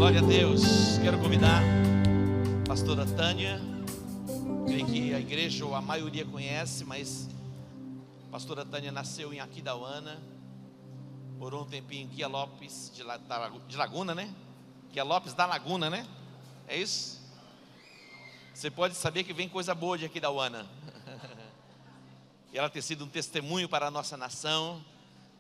Glória a Deus. Quero convidar a pastora Tânia. Creio que a igreja ou a maioria conhece, mas a pastora Tânia nasceu em Aquidauana, morou um tempinho em Guia Lopes de Laguna, né? Guia Lopes da Laguna, né? É isso? Você pode saber que vem coisa boa de Aquidauana. E ela tem sido um testemunho para a nossa nação.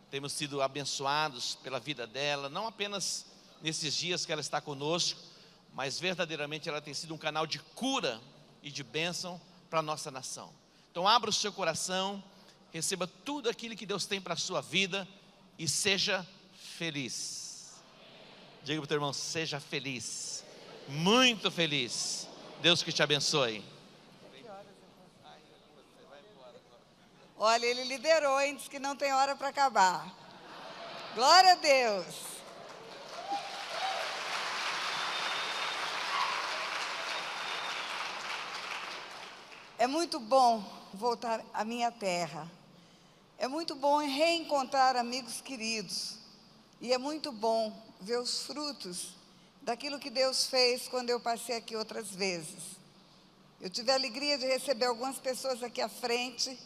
Temos sido abençoados pela vida dela, não apenas nesses dias que ela está conosco, mas verdadeiramente ela tem sido um canal de cura e de bênção para a nossa nação. Então abra o seu coração, receba tudo aquilo que Deus tem para a sua vida e seja feliz. Diga para o teu irmão, seja feliz, muito feliz. Deus que te abençoe. Olha, ele liderou, hein? Diz que não tem hora para acabar. Glória a Deus. É muito bom voltar à minha terra. É muito bom reencontrar amigos queridos. E é muito bom ver os frutos daquilo que Deus fez quando eu passei aqui outras vezes. Eu tive a alegria de receber algumas pessoas aqui à frente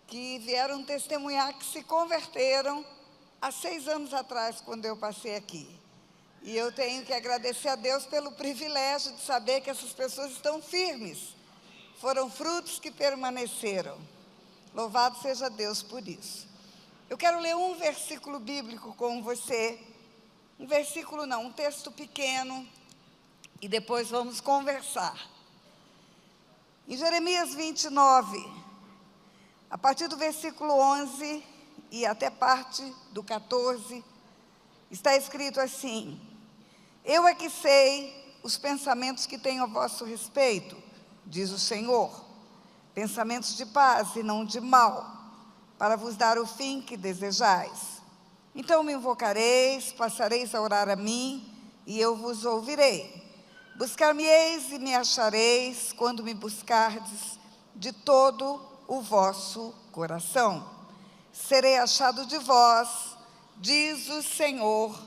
que vieram testemunhar que se converteram há 6 anos atrás, quando eu passei aqui. E eu tenho que agradecer a Deus pelo privilégio de saber que essas pessoas estão firmes. Foram frutos que permaneceram. Louvado seja Deus por isso. Eu quero ler um versículo bíblico com você. Um versículo não, um texto pequeno. E depois vamos conversar. Em Jeremias 29, a partir do versículo 11 e até parte do 14, está escrito assim: Eu é que sei os pensamentos que tenho a vosso respeito, diz o Senhor, pensamentos de paz e não de mal, para vos dar o fim que desejais. Então me invocareis, passareis a orar a mim, e eu vos ouvirei. Buscar-me-eis e me achareis, quando me buscardes de todo o vosso coração. Serei achado de vós, diz o Senhor,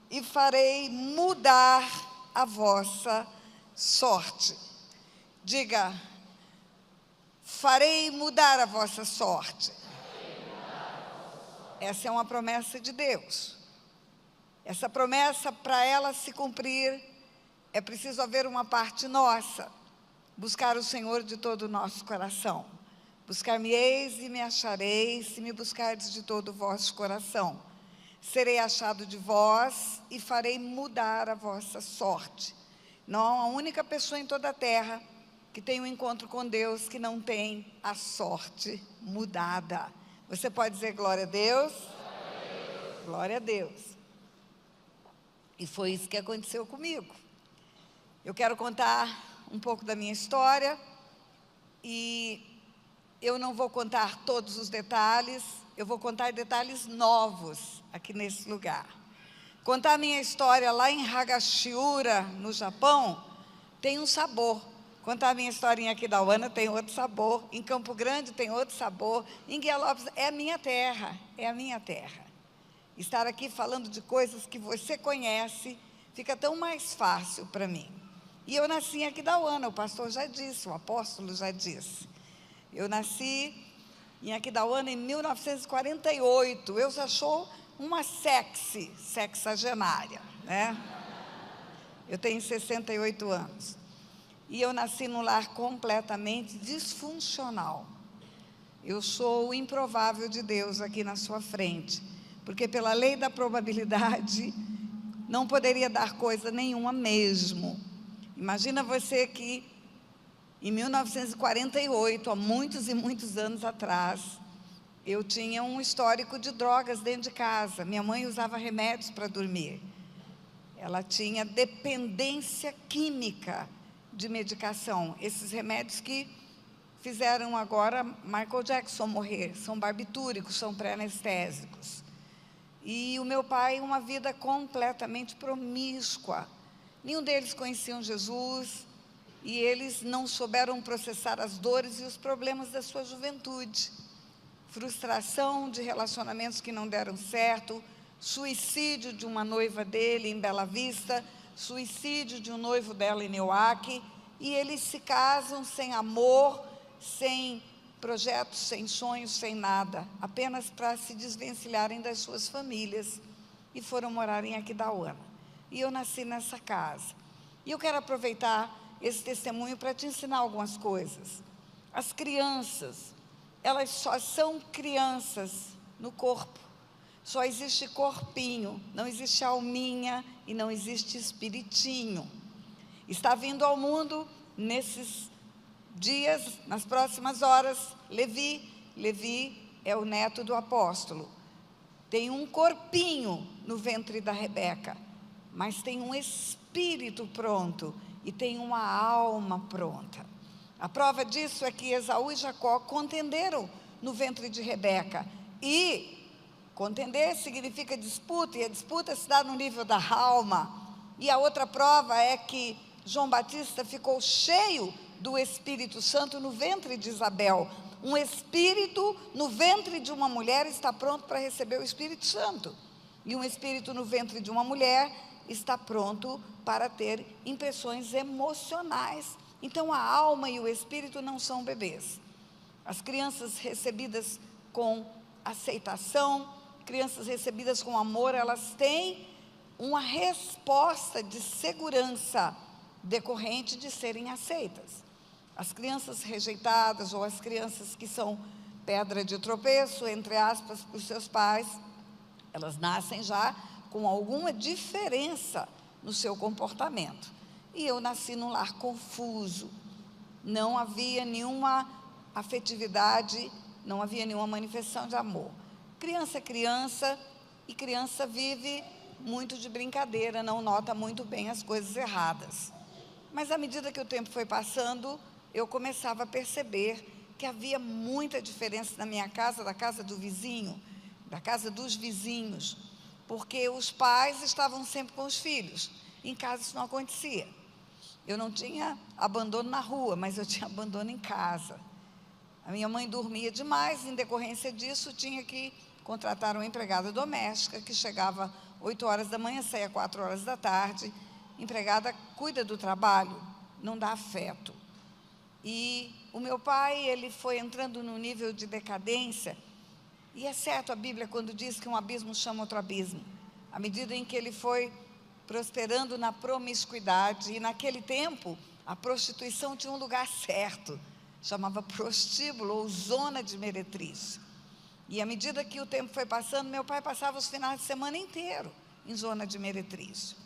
e farei mudar a vossa sorte. Diga, farei mudar a vossa sorte. Essa é uma promessa de Deus. Essa promessa, para ela se cumprir, é preciso haver uma parte nossa. Buscar o Senhor de todo o nosso coração. Buscar-me-eis e me achareis, se me buscardes de todo o vosso coração. Serei achado de vós e farei mudar a vossa sorte. Não há uma única pessoa em toda a terra que tem um encontro com Deus que não tem a sorte mudada. Você pode dizer glória a Deus? Glória a Deus. E foi isso que aconteceu comigo. Eu quero contar um pouco da minha história e eu não vou contar todos os detalhes, eu vou contar detalhes novos aqui nesse lugar. Contar a minha história lá em Hagashiura, no Japão, tem um sabor. Contar a minha historinha aqui da Aquidauana tem outro sabor. Em Campo Grande tem outro sabor. Em Guia Lopes é a minha terra, é a minha terra. Estar aqui falando de coisas que você conhece fica tão mais fácil para mim. E eu nasci em Aquidauana, o pastor já disse, o apóstolo já disse. Eu nasci em Aquidauana em 1948. Eu já sou uma sexagenária, né? Eu tenho 68 anos. E eu nasci num lar completamente disfuncional. Eu sou o improvável de Deus aqui na sua frente. Porque pela lei da probabilidade, não poderia dar coisa nenhuma mesmo. Imagina você que em 1948, há muitos e muitos anos atrás, eu tinha um histórico de drogas dentro de casa. Minha mãe usava remédios para dormir. Ela tinha dependência química de medicação. Esses remédios que fizeram agora Michael Jackson morrer, são barbitúricos, são pré-anestésicos. E o meu pai, uma vida completamente promíscua. Nenhum deles conheciam Jesus e eles não souberam processar as dores e os problemas da sua juventude. Frustração de relacionamentos que não deram certo, suicídio de uma noiva dele em Bela Vista, suicídio de um noivo dela em Neuaque, e eles se casam sem amor, sem projetos, sem sonhos, sem nada, apenas para se desvencilharem das suas famílias, e foram morar em Aquidauana. E eu nasci nessa casa. E eu quero aproveitar esse testemunho para te ensinar algumas coisas. As crianças, elas só são crianças no corpo. Só existe corpinho, não existe alminha e não existe espiritinho. Está vindo ao mundo nesses dias, nas próximas horas, Levi. Levi é o neto do apóstolo. Tem um corpinho no ventre da Rebeca, mas tem um espírito pronto e tem uma alma pronta. A prova disso é que Esaú e Jacó contenderam no ventre de Rebeca. E contender significa disputa, e a disputa se dá no nível da alma. E a outra prova é que João Batista ficou cheio do Espírito Santo no ventre de Isabel. Um espírito no ventre de uma mulher está pronto para receber o Espírito Santo. E um espírito no ventre de uma mulher está pronto para ter impressões emocionais. Então a alma e o espírito não são bebês. As crianças recebidas com aceitação, crianças recebidas com amor, elas têm uma resposta de segurança decorrente de serem aceitas. As crianças rejeitadas, ou as crianças que são pedra de tropeço, entre aspas, para os seus pais, elas nascem já com alguma diferença no seu comportamento. E eu nasci num lar confuso, não havia nenhuma afetividade, não havia nenhuma manifestação de amor. Criança é criança, e criança vive muito de brincadeira, não nota muito bem as coisas erradas. Mas à medida que o tempo foi passando, eu começava a perceber que havia muita diferença na minha casa, da casa do vizinho, da casa dos vizinhos, porque os pais estavam sempre com os filhos. Em casa isso não acontecia. Eu não tinha abandono na rua, mas eu tinha abandono em casa. A minha mãe dormia demais, em decorrência disso, tinha que contratar uma empregada doméstica, que chegava 8 horas da manhã, saía 4 horas da tarde. Empregada cuida do trabalho, não dá afeto. E o meu pai, ele foi entrando num nível de decadência, e é certo a Bíblia quando diz que um abismo chama outro abismo. À medida em que ele foi prosperando na promiscuidade, e naquele tempo, a prostituição tinha um lugar certo, chamava prostíbulo, ou zona de meretriz. E à medida que o tempo foi passando, meu pai passava os finais de semana inteiro em zona de meretriz.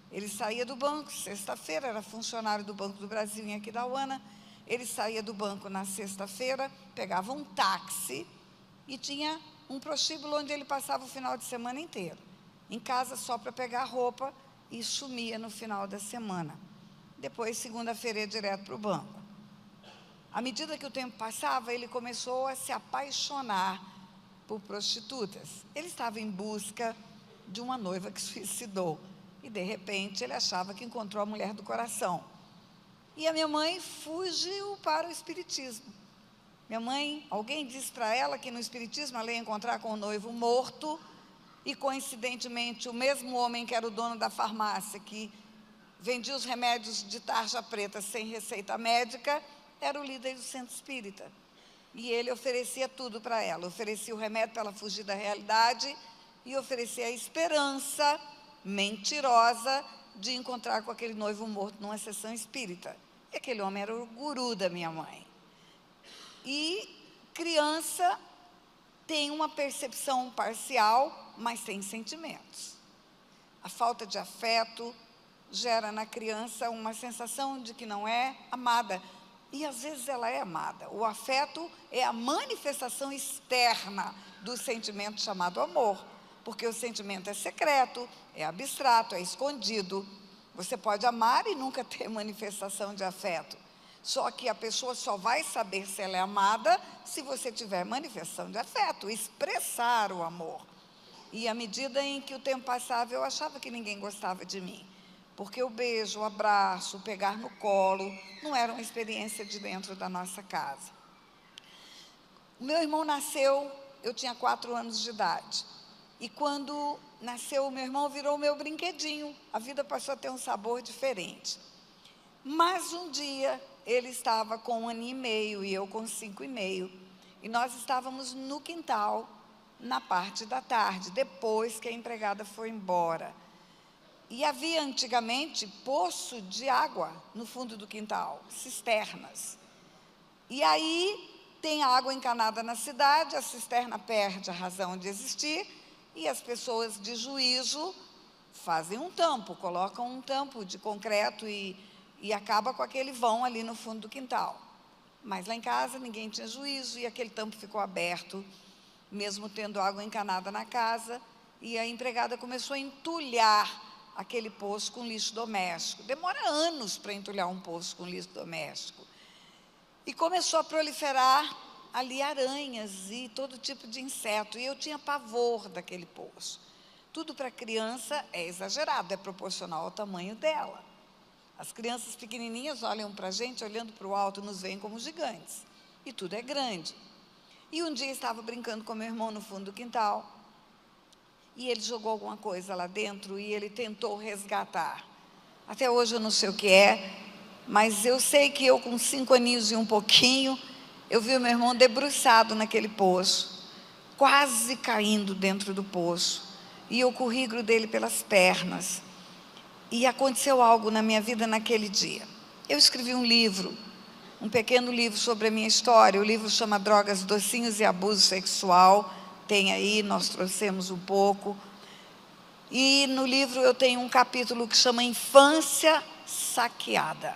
Ele saía do banco, sexta-feira, era funcionário do Banco do Brasil em Aquidauana. Ele saía do banco na sexta-feira, pegava um táxi e tinha um prostíbulo onde ele passava o final de semana inteiro. Em casa só para pegar roupa, e sumia no final da semana. Depois, segunda-feira, ia direto para o banco. À medida que o tempo passava, ele começou a se apaixonar por prostitutas. Ele estava em busca de uma noiva que suicidou. E, de repente, ele achava que encontrou a mulher do coração. E a minha mãe fugiu para o espiritismo. Minha mãe, alguém disse para ela que no espiritismo ela ia encontrar com o noivo morto, e coincidentemente o mesmo homem que era o dono da farmácia, que vendia os remédios de tarja preta sem receita médica, era o líder do centro espírita. E ele oferecia tudo para ela, oferecia o remédio para ela fugir da realidade, e oferecia a esperança mentirosa de encontrar com aquele noivo morto numa sessão espírita. E aquele homem era o guru da minha mãe. E criança tem uma percepção parcial, mas tem sentimentos. A falta de afeto gera na criança uma sensação de que não é amada. E às vezes ela é amada. O afeto é a manifestação externa do sentimento chamado amor. Porque o sentimento é secreto, é abstrato, é escondido. Você pode amar e nunca ter manifestação de afeto. Só que a pessoa só vai saber se ela é amada se você tiver manifestação de afeto, expressar o amor. E à medida em que o tempo passava, eu achava que ninguém gostava de mim. Porque o beijo, o abraço, o pegar no colo, não era uma experiência de dentro da nossa casa. O meu irmão nasceu, eu tinha 4 anos de idade. E quando nasceu o meu irmão, virou o meu brinquedinho. A vida passou a ter um sabor diferente. Mas um dia, ele estava com 1 ano e meio e eu com 5 e meio. E nós estávamos no quintal, na parte da tarde, depois que a empregada foi embora. E havia antigamente poço de água no fundo do quintal, cisternas. E aí tem água encanada na cidade, a cisterna perde a razão de existir e as pessoas de juízo fazem um tampo, colocam um tampo de concreto e acaba com aquele vão ali no fundo do quintal. Mas lá em casa ninguém tinha juízo e aquele tampo ficou aberto, mesmo tendo água encanada na casa, e a empregada começou a entulhar aquele poço com lixo doméstico. Demora anos para entulhar um poço com lixo doméstico. E começou a proliferar ali aranhas e todo tipo de inseto, e eu tinha pavor daquele poço. Tudo para criança é exagerado, é proporcional ao tamanho dela. As crianças pequenininhas olham para a gente, olhando para o alto, nos veem como gigantes. E tudo é grande. E um dia estava brincando com meu irmão no fundo do quintal, e ele jogou alguma coisa lá dentro e ele tentou resgatar. Até hoje eu não sei o que é, mas eu sei que eu com 5 aninhos e um pouquinho, eu vi o meu irmão debruçado naquele poço, quase caindo dentro do poço, e eu corri e grudei ele pelas pernas. E aconteceu algo na minha vida naquele dia. Eu escrevi um livro, um pequeno livro sobre a minha história. O livro chama Drogas, Docinhos e Abuso Sexual. Tem aí, nós trouxemos um pouco. E no livro eu tenho um capítulo que chama Infância Saqueada.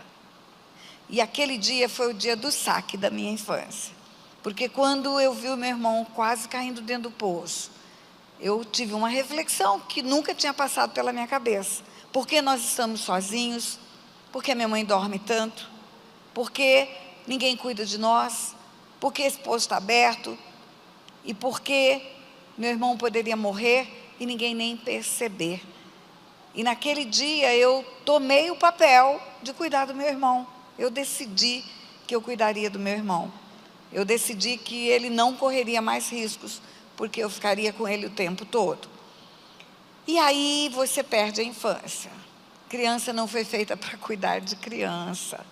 E aquele dia foi o dia do saque da minha infância. Porque quando eu vi o meu irmão quase caindo dentro do poço, eu tive uma reflexão que nunca tinha passado pela minha cabeça. Por que nós estamos sozinhos? Por que minha mãe dorme tanto? Por que ninguém cuida de nós? Por que esse poço está aberto? E por que meu irmão poderia morrer e ninguém nem perceber? E naquele dia eu tomei o papel de cuidar do meu irmão. Eu decidi que eu cuidaria do meu irmão. Eu decidi que ele não correria mais riscos, porque eu ficaria com ele o tempo todo. E aí você perde a infância. Criança não foi feita para cuidar de criança.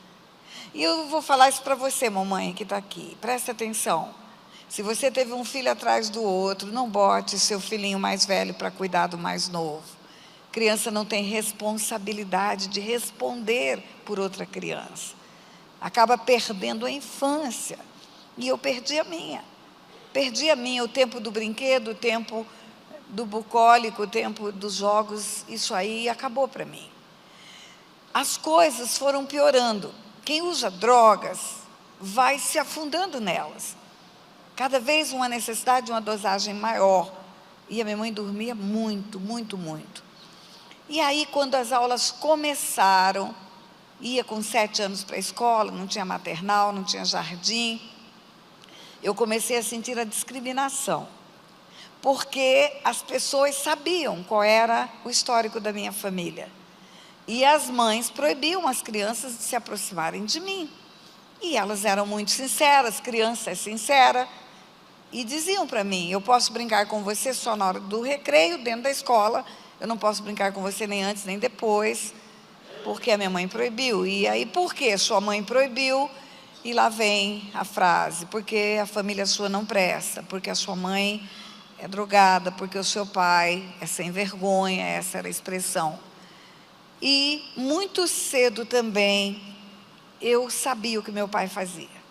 E eu vou falar isso para você, mamãe, que está aqui. Presta atenção. Se você teve um filho atrás do outro, não bote seu filhinho mais velho para cuidar do mais novo. Criança não tem responsabilidade de responder por outra criança. Acaba perdendo a infância. E eu perdi a minha. Perdi a minha, o tempo do brinquedo, o tempo do bucólico, o tempo dos jogos, isso aí acabou para mim. As coisas foram piorando. Quem usa drogas vai se afundando nelas. Cada vez uma necessidade de uma dosagem maior. E a minha mãe dormia muito, muito, muito. E aí, quando as aulas começaram, ia com 7 anos para a escola, não tinha maternal, não tinha jardim, eu comecei a sentir a discriminação. Porque as pessoas sabiam qual era o histórico da minha família. E as mães proibiam as crianças de se aproximarem de mim. E elas eram muito sinceras, criança é sincera, e diziam para mim: eu posso brincar com você só na hora do recreio, dentro da escola, eu não posso brincar com você nem antes nem depois, porque a minha mãe proibiu. E aí, por que sua mãe proibiu? E lá vem a frase: porque a família sua não presta, porque a sua mãe é drogada, porque o seu pai é sem vergonha. Essa era a expressão. E muito cedo também eu sabia o que meu pai fazia.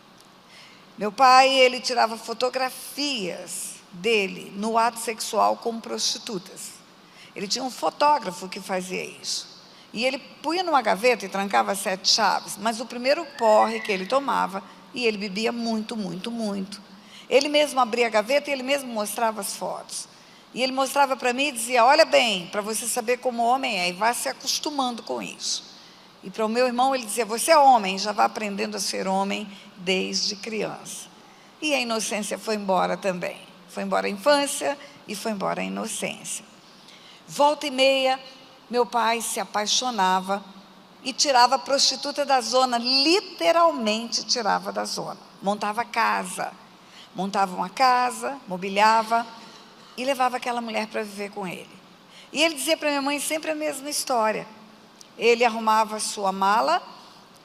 Meu pai, ele tirava fotografias dele no ato sexual com prostitutas. Ele tinha um fotógrafo que fazia isso. E ele punha numa gaveta e trancava 7 chaves, mas o primeiro porre que ele tomava, e ele bebia muito, muito, muito. Ele mesmo abria a gaveta e ele mesmo mostrava as fotos. E ele mostrava para mim e dizia: olha bem, para você saber como homem é, e vá se acostumando com isso. E para o meu irmão ele dizia: você é homem, já vai aprendendo a ser homem desde criança. E a inocência foi embora também. Foi embora a infância e foi embora a inocência. Volta e meia, meu pai se apaixonava e tirava a prostituta da zona, literalmente tirava da zona. Montava casa, montava uma casa, mobiliava, e levava aquela mulher para viver com ele. E ele dizia para minha mãe sempre a mesma história. Ele arrumava a sua mala,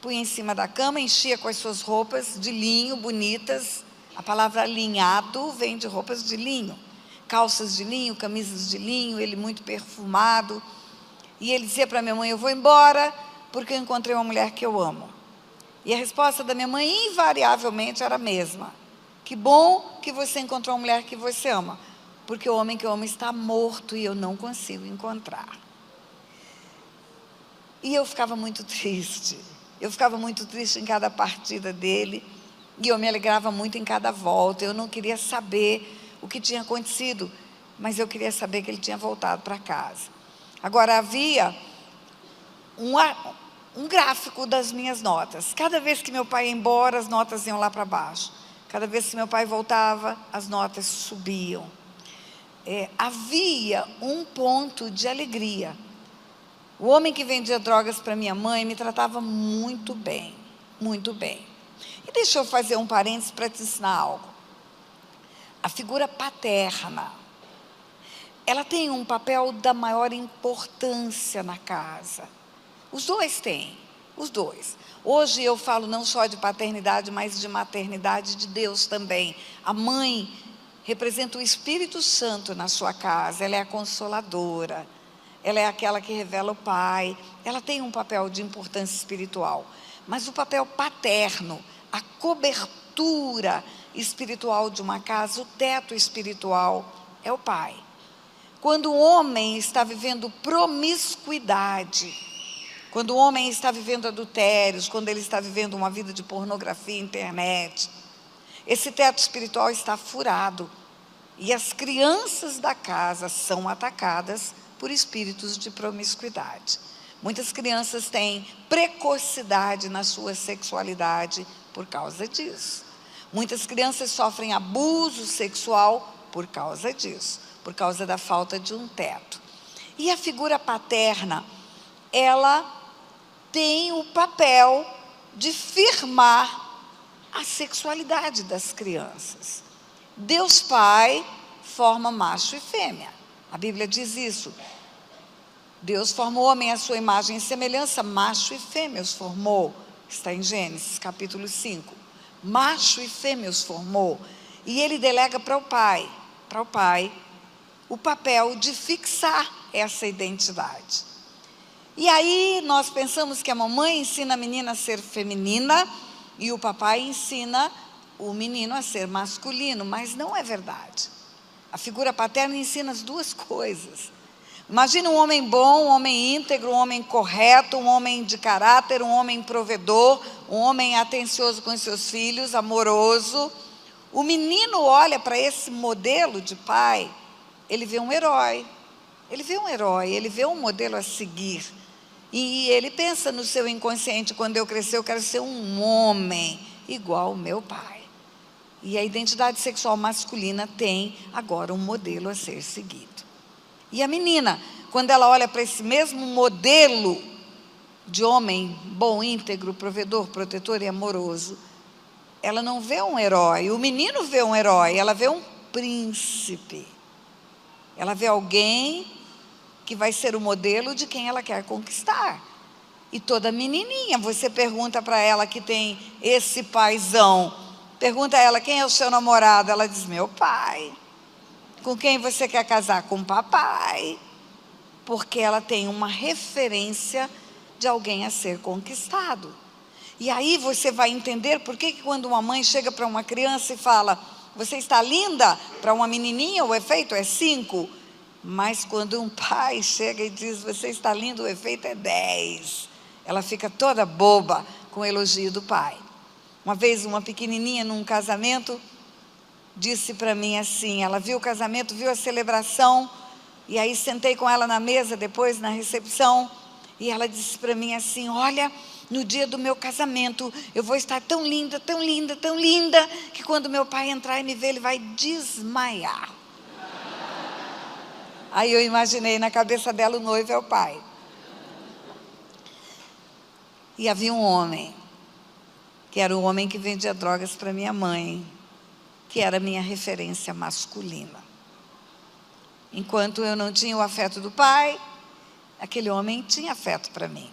punha em cima da cama, enchia com as suas roupas de linho, bonitas. A palavra alinhado vem de roupas de linho. Calças de linho, camisas de linho, ele muito perfumado. E ele dizia para minha mãe, eu vou embora porque eu encontrei uma mulher que eu amo. E a resposta da minha mãe invariavelmente era a mesma. Que bom que você encontrou uma mulher que você ama, porque o homem que eu amo está morto e eu não consigo encontrar. E eu ficava muito triste. Eu ficava muito triste em cada partida dele. E eu me alegrava muito em cada volta. Eu não queria saber o que tinha acontecido, mas eu queria saber que ele tinha voltado para casa. Agora, havia um gráfico das minhas notas. Cada vez que meu pai ia embora, as notas iam lá para baixo. Cada vez que meu pai voltava, as notas subiam. Havia um ponto de alegria. O homem que vendia drogas para minha mãe me tratava muito bem, muito bem. E deixa eu fazer um parênteses para te ensinar algo. A figura paterna, ela tem um papel da maior importância na casa. Os dois têm, os dois. Hoje eu falo não só de paternidade, mas de maternidade de Deus também. A mãe representa o Espírito Santo na sua casa, ela é a consoladora, ela é aquela que revela o Pai, ela tem um papel de importância espiritual. Mas o papel paterno, a cobertura espiritual de uma casa, o teto espiritual, é o pai. Quando o homem está vivendo promiscuidade, quando o homem está vivendo adultérios, quando ele está vivendo uma vida de pornografia, internet, esse teto espiritual está furado. E as crianças da casa são atacadas por espíritos de promiscuidade. Muitas crianças têm precocidade na sua sexualidade por causa disso. Muitas crianças sofrem abuso sexual por causa disso, por causa da falta de um teto. E a figura paterna, ela tem o papel de firmar a sexualidade das crianças. Deus Pai forma macho e fêmea. A Bíblia diz isso. Deus formou o homem à sua imagem e semelhança, macho e fêmea os formou. Está em Gênesis, capítulo 5. Macho e fêmea os formou. E ele delega para o pai, o papel de fixar essa identidade. E aí nós pensamos que a mamãe ensina a menina a ser feminina e o papai ensina o menino a ser masculino, mas não é verdade. A figura paterna ensina as duas coisas. Imagina um homem bom, um homem íntegro, um homem correto, um homem de caráter, um homem provedor, um homem atencioso com os seus filhos, amoroso. O menino olha para esse modelo de pai, ele vê um herói, ele vê um modelo a seguir. E ele pensa no seu inconsciente, quando eu crescer eu quero ser um homem igual ao meu pai. E a identidade sexual masculina tem agora um modelo a ser seguido. E a menina, quando ela olha para esse mesmo modelo de homem bom, íntegro, provedor, protetor e amoroso, ela não vê um herói. O menino vê um herói, ela vê um príncipe. Ela vê alguém que vai ser o modelo de quem ela quer conquistar. E toda menininha, você pergunta para ela que tem esse paizão, pergunta a ela, quem é o seu namorado? Ela diz, meu pai. Com quem você quer casar? Com o papai. Porque ela tem uma referência de alguém a ser conquistado. E aí você vai entender por que quando uma mãe chega para uma criança e fala, você está linda? Para uma menininha o efeito é 5. Mas quando um pai chega e diz, você está lindo, o efeito é 10. Ela fica toda boba com o elogio do pai. Uma vez uma pequenininha num casamento disse para mim assim, ela viu o casamento, viu a celebração, e aí sentei com ela na mesa depois, na recepção, e ela disse para mim assim, olha, no dia do meu casamento, eu vou estar tão linda, tão linda, tão linda, que quando meu pai entrar e me ver, ele vai desmaiar. Aí eu imaginei na cabeça dela, o noivo é o pai. E havia um homem, que era o homem que vendia drogas para minha mãe, que era a minha referência masculina. Enquanto eu não tinha o afeto do pai, aquele homem tinha afeto para mim.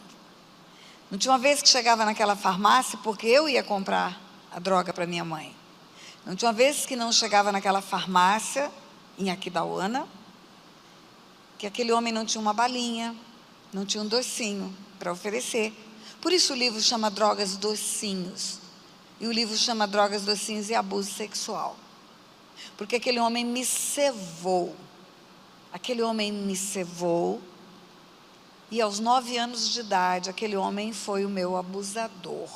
Não tinha uma vez que chegava naquela farmácia porque eu ia comprar a droga para minha mãe. Não tinha uma vez que não chegava naquela farmácia, em Aquidauana, que aquele homem não tinha uma balinha, não tinha um docinho para oferecer. Por isso o livro chama Drogas Docinhos. E o livro chama Drogas Docinhos e Abuso Sexual. Porque aquele homem me cevou. Aquele homem me cevou. E aos 9 anos de idade, aquele homem foi o meu abusador.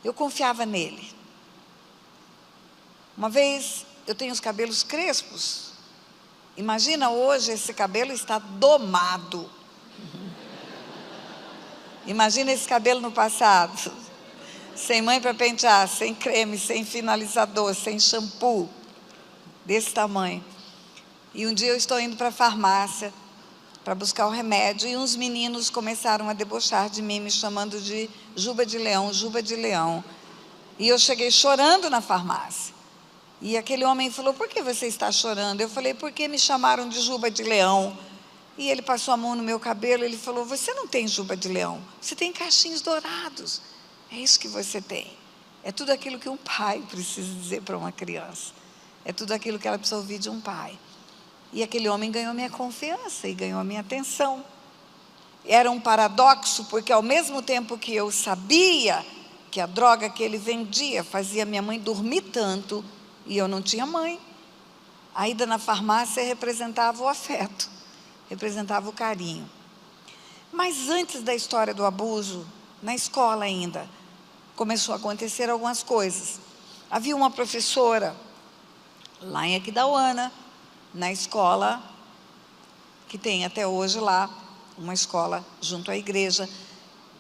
Eu confiava nele. Uma vez, eu tenho os cabelos crespos. Imagina hoje, esse cabelo está domado. Imagina esse cabelo no passado. Sem mãe para pentear, sem creme, sem finalizador, sem shampoo. Desse tamanho. E um dia eu estou indo para a farmácia para buscar o remédio, e uns meninos começaram a debochar de mim, me chamando de Juba de Leão, Juba de Leão. E eu cheguei chorando na farmácia. E aquele homem falou: por que você está chorando? Eu falei: porque me chamaram de Juba de Leão. E ele passou a mão no meu cabelo, ele falou: você não tem juba de leão, você tem cachinhos dourados. É isso que você tem. É tudo aquilo que um pai precisa dizer para uma criança. É tudo aquilo que ela precisa ouvir de um pai. E aquele homem ganhou minha confiança e ganhou a minha atenção. Era um paradoxo, porque ao mesmo tempo que eu sabia que a droga que ele vendia fazia minha mãe dormir tanto, e eu não tinha mãe, a ida na farmácia representava o afeto, representava o carinho. Mas antes da história do abuso, na escola ainda, começou a acontecer algumas coisas. Havia uma professora, lá em Aquidauana, na escola, que tem até hoje lá, uma escola junto à igreja.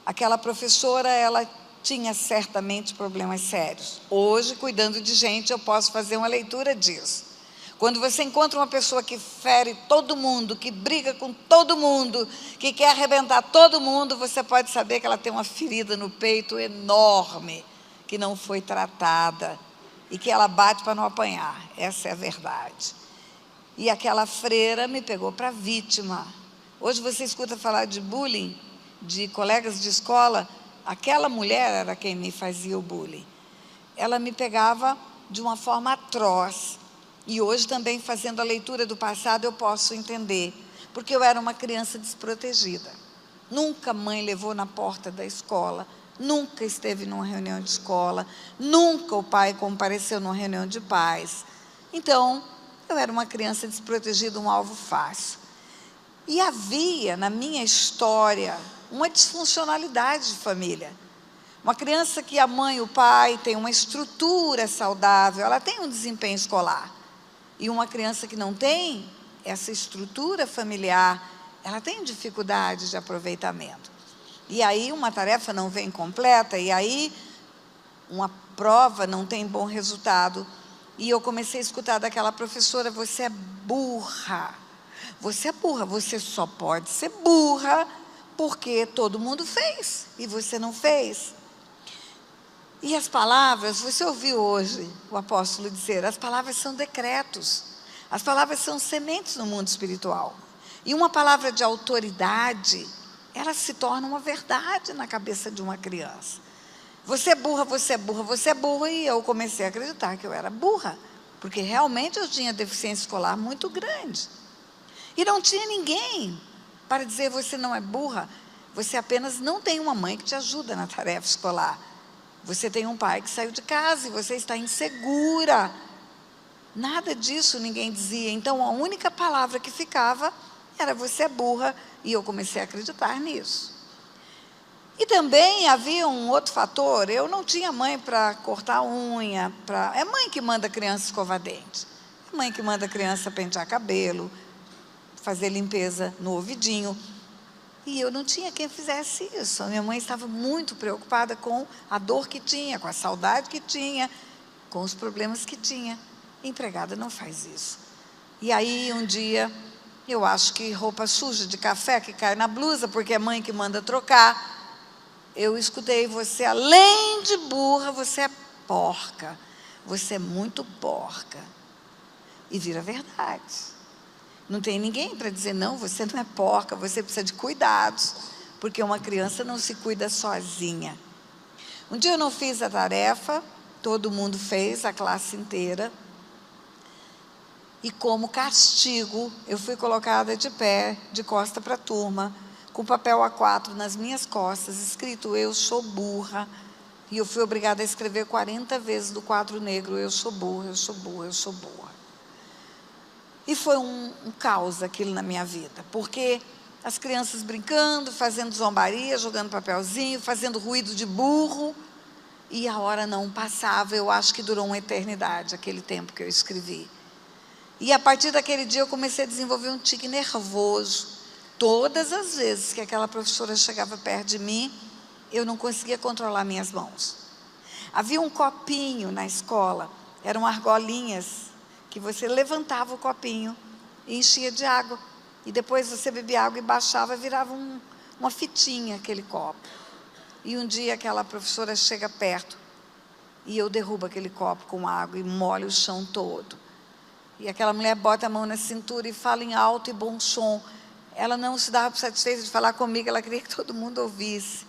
Aquela professora, ela tinha certamente problemas sérios. Hoje, cuidando de gente, eu posso fazer uma leitura disso. Quando você encontra uma pessoa que fere todo mundo, que briga com todo mundo, que quer arrebentar todo mundo, você pode saber que ela tem uma ferida no peito enorme, que não foi tratada, e que ela bate para não apanhar. Essa é a verdade. E aquela freira me pegou para vítima. Hoje você escuta falar de bullying, de colegas de escola. Aquela mulher era quem me fazia o bullying. Ela me pegava de uma forma atroz. E hoje também, fazendo a leitura do passado, eu posso entender. Porque eu era uma criança desprotegida. Nunca a mãe levou na porta da escola. Nunca esteve numa reunião de escola. Nunca o pai compareceu numa reunião de pais. Então, eu era uma criança desprotegida, um alvo fácil. E havia, na minha história, uma disfuncionalidade de família. Uma criança que a mãe e o pai têm uma estrutura saudável, ela tem um desempenho escolar. E uma criança que não tem essa estrutura familiar, ela tem dificuldade de aproveitamento. E aí uma tarefa não vem completa, e aí uma prova não tem bom resultado. E eu comecei a escutar daquela professora: você é burra. Você é burra, você só pode ser burra porque todo mundo fez e você não fez. E as palavras, você ouviu hoje o apóstolo dizer, as palavras são decretos, as palavras são sementes no mundo espiritual. E uma palavra de autoridade, ela se torna uma verdade na cabeça de uma criança. Você é burra, você é burra, você é burra, e eu comecei a acreditar que eu era burra, porque realmente eu tinha deficiência escolar muito grande. E não tinha ninguém para dizer: você não é burra, você apenas não tem uma mãe que te ajuda na tarefa escolar. Você tem um pai que saiu de casa e você está insegura. Nada disso ninguém dizia. Então a única palavra que ficava era: você é burra, e eu comecei a acreditar nisso. E também havia um outro fator: eu não tinha mãe para cortar a unha. É mãe que manda a criança escovar dente. É mãe que manda a criança pentear cabelo, fazer limpeza no ouvidinho. E eu não tinha quem fizesse isso. A minha mãe estava muito preocupada com a dor que tinha, com a saudade que tinha, com os problemas que tinha. Empregada não faz isso. E aí um dia, eu acho que roupa suja de café que cai na blusa, porque é mãe que manda trocar, eu escutei: você, além de burra, você é porca. Você é muito porca. E vira verdade. Não tem ninguém para dizer, não, você não é porca, você precisa de cuidados, porque uma criança não se cuida sozinha. Um dia eu não fiz a tarefa, todo mundo fez, a classe inteira, e como castigo, eu fui colocada de pé, de costa para a turma, com papel A4 nas minhas costas, escrito, eu sou burra, e eu fui obrigada a escrever 40 vezes do quadro negro, eu sou burra, eu sou burra, eu sou burra. E foi um caos aquilo na minha vida, porque as crianças brincando, fazendo zombaria, jogando papelzinho, fazendo ruído de burro, e a hora não passava. Eu acho que durou uma eternidade, aquele tempo que eu escrevi. E a partir daquele dia eu comecei a desenvolver um tique nervoso. Todas as vezes que aquela professora chegava perto de mim, eu não conseguia controlar minhas mãos. Havia um copinho na escola, eram argolinhas, que você levantava o copinho e enchia de água. E depois você bebia água e baixava, virava uma fitinha aquele copo. E um dia aquela professora chega perto e eu derrubo aquele copo com água e molho o chão todo. E aquela mulher bota a mão na cintura e fala em alto e bom som. Ela não se dava satisfeita de falar comigo, ela queria que todo mundo ouvisse.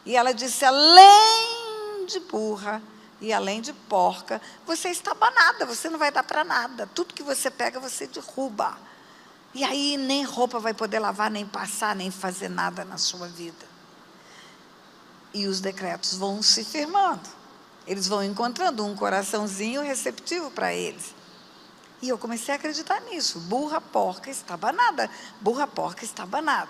E ela disse, além de burra e além de porca, você está banada, você não vai dar para nada. Tudo que você pega, você derruba. E aí nem roupa vai poder lavar, nem passar, nem fazer nada na sua vida. E os decretos vão se firmando. Eles vão encontrando um coraçãozinho receptivo para eles. E eu comecei a acreditar nisso. Burra, porca, está banada. Burra, porca, está banada.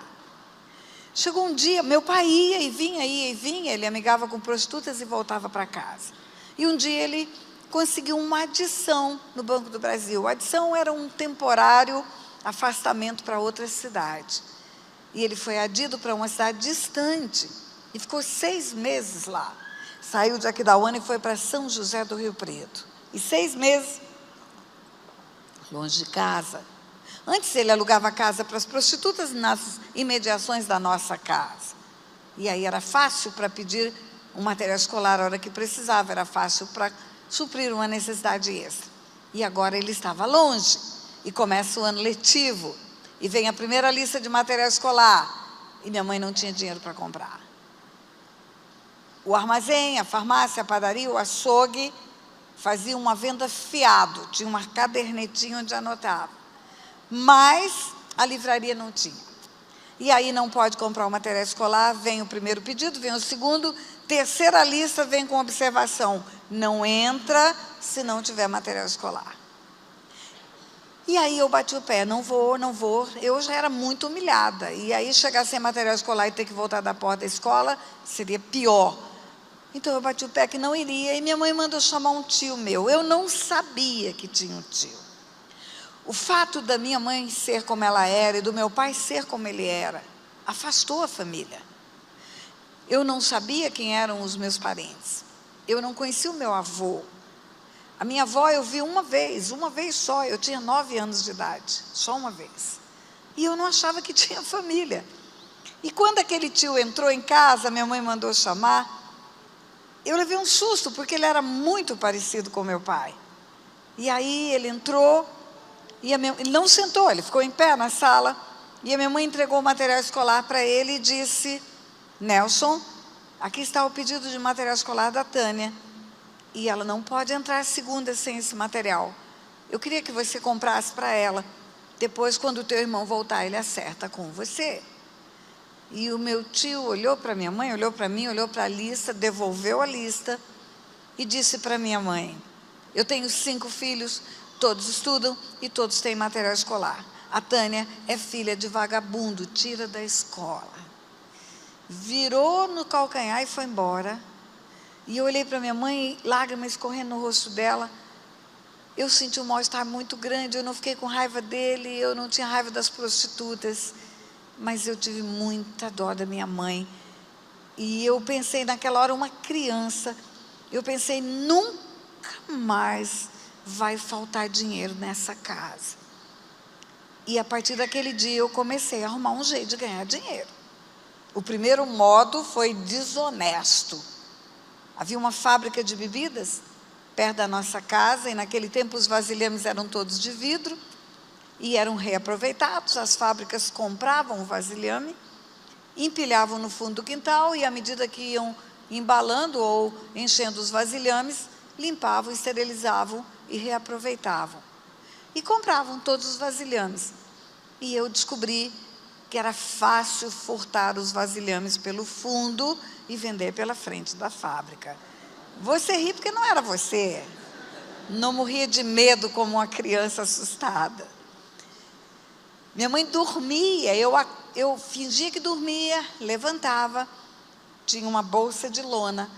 Chegou um dia, meu pai ia e vinha. Ele amigava com prostitutas e voltava para casa. E um dia ele conseguiu uma adição no Banco do Brasil. A adição era um temporário afastamento para outra cidade. E ele foi adido para uma cidade distante. E ficou 6 meses lá. Saiu de Aquidauana e foi para São José do Rio Preto. E 6 meses longe de casa. Antes ele alugava casa para as prostitutas nas imediações da nossa casa. E aí era fácil para pedir um material escolar a hora que precisava, era fácil para suprir uma necessidade extra. E agora ele estava longe. E começa o ano letivo. E vem a primeira lista de material escolar. E minha mãe não tinha dinheiro para comprar. O armazém, a farmácia, a padaria, o açougue faziam uma venda fiado. Tinha uma cadernetinha onde anotava. Mas a livraria não tinha. E aí não pode comprar o material escolar, vem o primeiro pedido, vem o segundo, terceira lista vem com observação. Não entra se não tiver material escolar. E aí eu bati o pé, não vou. Eu já era muito humilhada. E aí chegar sem material escolar e ter que voltar da porta da escola, seria pior. Então eu bati o pé que não iria e minha mãe mandou chamar um tio meu. Eu não sabia que tinha um tio. O fato da minha mãe ser como ela era e do meu pai ser como ele era, afastou a família. Eu não sabia quem eram os meus parentes. Eu não conhecia o meu avô. A minha avó eu vi uma vez só, eu tinha 9 anos de idade, só uma vez. E eu não achava que tinha família. E quando aquele tio entrou em casa, minha mãe mandou chamar, eu levei um susto, porque ele era muito parecido com meu pai. E aí ele entrou, e ele não sentou, ele ficou em pé na sala, e a minha mãe entregou o material escolar para ele e disse, Nelson, aqui está o pedido de material escolar da Tânia, e ela não pode entrar segunda sem esse material. Eu queria que você comprasse para ela, depois quando o teu irmão voltar, ele acerta com você. E o meu tio olhou para minha mãe, olhou para mim, olhou para a lista, devolveu a lista e disse para minha mãe, eu tenho 5 filhos, todos estudam e todos têm material escolar. A Tânia é filha de vagabundo, tira da escola. Virou no calcanhar e foi embora. E eu olhei para minha mãe, lágrimas escorrendo no rosto dela. Eu senti um mal-estar muito grande, eu não fiquei com raiva dele, eu não tinha raiva das prostitutas. Mas eu tive muita dó da minha mãe. E eu pensei naquela hora, uma criança, eu pensei, nunca mais vai faltar dinheiro nessa casa. E a partir daquele dia eu comecei a arrumar um jeito de ganhar dinheiro. O primeiro modo foi desonesto. Havia uma fábrica de bebidas perto da nossa casa, e naquele tempo os vasilhames eram todos de vidro. e eram reaproveitados. As fábricas compravam o vasilhame, empilhavam no fundo do quintal, e à medida que iam embalando ou enchendo os vasilhames, limpavam, esterilizavam e reaproveitavam. E compravam todos os vasilhames. E eu descobri que era fácil furtar os vasilhames pelo fundo e vender pela frente da fábrica. Você ri porque não era você. Não morria de medo como uma criança assustada. Minha mãe dormia, eu fingia que dormia, levantava, tinha uma bolsa de lona,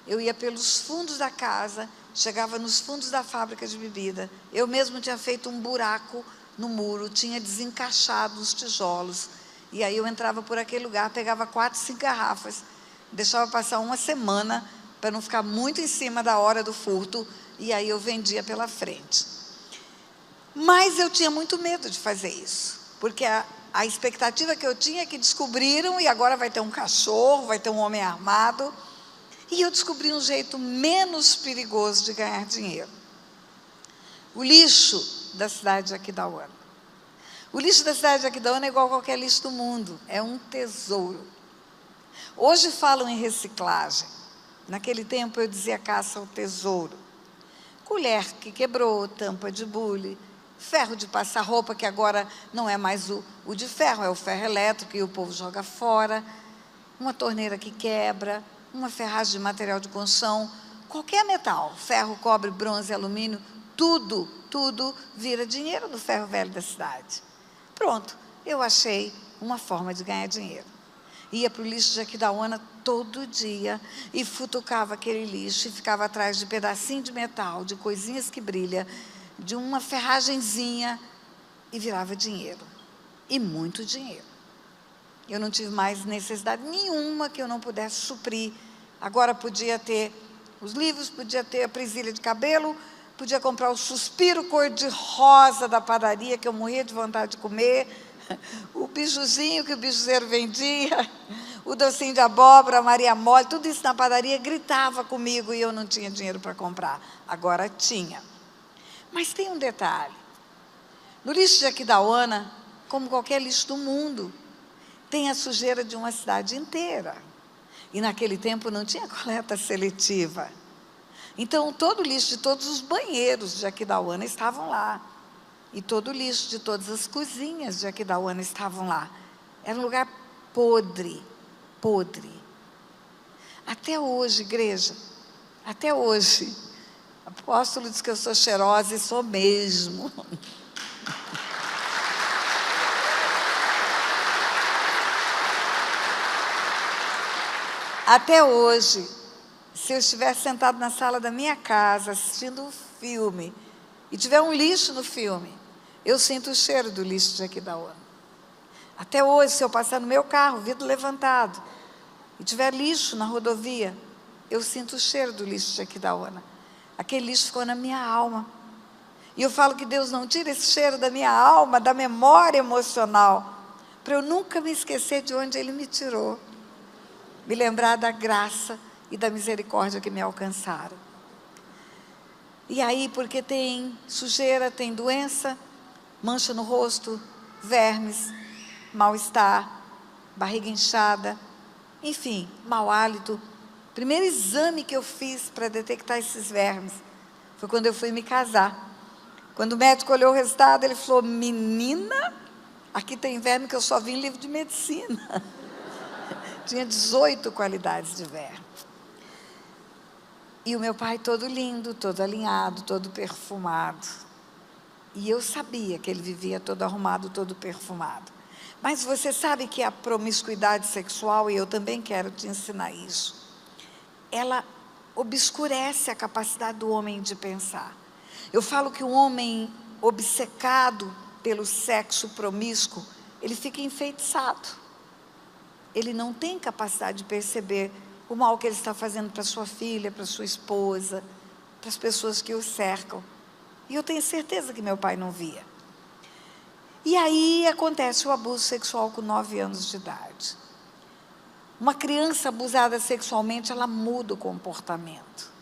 eu ia pelos fundos da casa, chegava nos fundos da fábrica de bebida, eu mesmo tinha feito um buraco no muro, tinha desencaixado os tijolos, e aí eu entrava por aquele lugar, pegava 4, 5 garrafas, deixava passar uma semana, para não ficar muito em cima da hora do furto, e aí eu vendia pela frente. Mas eu tinha muito medo de fazer isso, porque a expectativa que eu tinha é que descobriram, e agora vai ter um cachorro, vai ter um homem armado, e eu descobri um jeito menos perigoso de ganhar dinheiro. O lixo da cidade de Aquidauana. O lixo da cidade de Aquidauana é igual a qualquer lixo do mundo, é um tesouro. Hoje falam em reciclagem, naquele tempo eu dizia caça ao tesouro. Colher que quebrou, tampa de bule, ferro de passar roupa, que agora não é mais o de ferro, é o ferro elétrico, e o povo joga fora, uma torneira que quebra, uma ferragem de material de construção, qualquer metal, ferro, cobre, bronze, alumínio, tudo vira dinheiro do ferro velho da cidade. Pronto, eu achei uma forma de ganhar dinheiro. Ia para o lixo de Aquidauana todo dia e futucava aquele lixo e ficava atrás de pedacinho de metal, de coisinhas que brilham, de uma ferragenzinha, e virava dinheiro. E muito dinheiro. Eu não tive mais necessidade nenhuma que eu não pudesse suprir. Agora podia ter os livros, podia ter a presilha de cabelo, podia comprar o suspiro cor-de-rosa da padaria, que eu morria de vontade de comer, o bijuzinho que o bijuzeiro vendia, o docinho de abóbora, a Maria Mole, tudo isso na padaria gritava comigo e eu não tinha dinheiro para comprar. Agora tinha. Mas tem um detalhe. No lixo de Aquidauana, como qualquer lixo do mundo, tem a sujeira de uma cidade inteira. E naquele tempo não tinha coleta seletiva. Então, todo o lixo de todos os banheiros de Aquidauana estavam lá. E todo o lixo de todas as cozinhas de Aquidauana estavam lá. Era um lugar podre, podre. Até hoje, igreja, até hoje, o apóstolo diz que eu sou cheirosa e sou mesmo. Até hoje, se eu estiver sentado na sala da minha casa, assistindo um filme, e tiver um lixo no filme, eu sinto o cheiro do lixo de Aquidauana. Até hoje, se eu passar no meu carro, vidro levantado, e tiver lixo na rodovia, eu sinto o cheiro do lixo de Aquidauana. Aquele lixo ficou na minha alma. E eu falo que Deus não tira esse cheiro da minha alma, da memória emocional, para eu nunca me esquecer de onde Ele me tirou. Me lembrar da graça e da misericórdia que me alcançaram. E aí, porque tem sujeira, tem doença, mancha no rosto, vermes, mal-estar, barriga inchada, enfim, mau hálito. O primeiro exame que eu fiz para detectar esses vermes foi quando eu fui me casar. Quando o médico olhou o resultado, ele falou: menina, aqui tem verme que eu só vi em livro de medicina. Tinha 18 qualidades de verme. E o meu pai todo lindo, todo alinhado, todo perfumado. E eu sabia que ele vivia todo arrumado, todo perfumado. Mas você sabe que a promiscuidade sexual, e eu também quero te ensinar isso, ela obscurece a capacidade do homem de pensar. Eu falo que o homem obcecado pelo sexo promíscuo, ele fica enfeitiçado. Ele não tem capacidade de perceber o mal que ele está fazendo para sua filha, para sua esposa, para as pessoas que o cercam. E eu tenho certeza que meu pai não via. E aí acontece o abuso sexual com 9 anos de idade. Uma criança abusada sexualmente, ela muda o comportamento.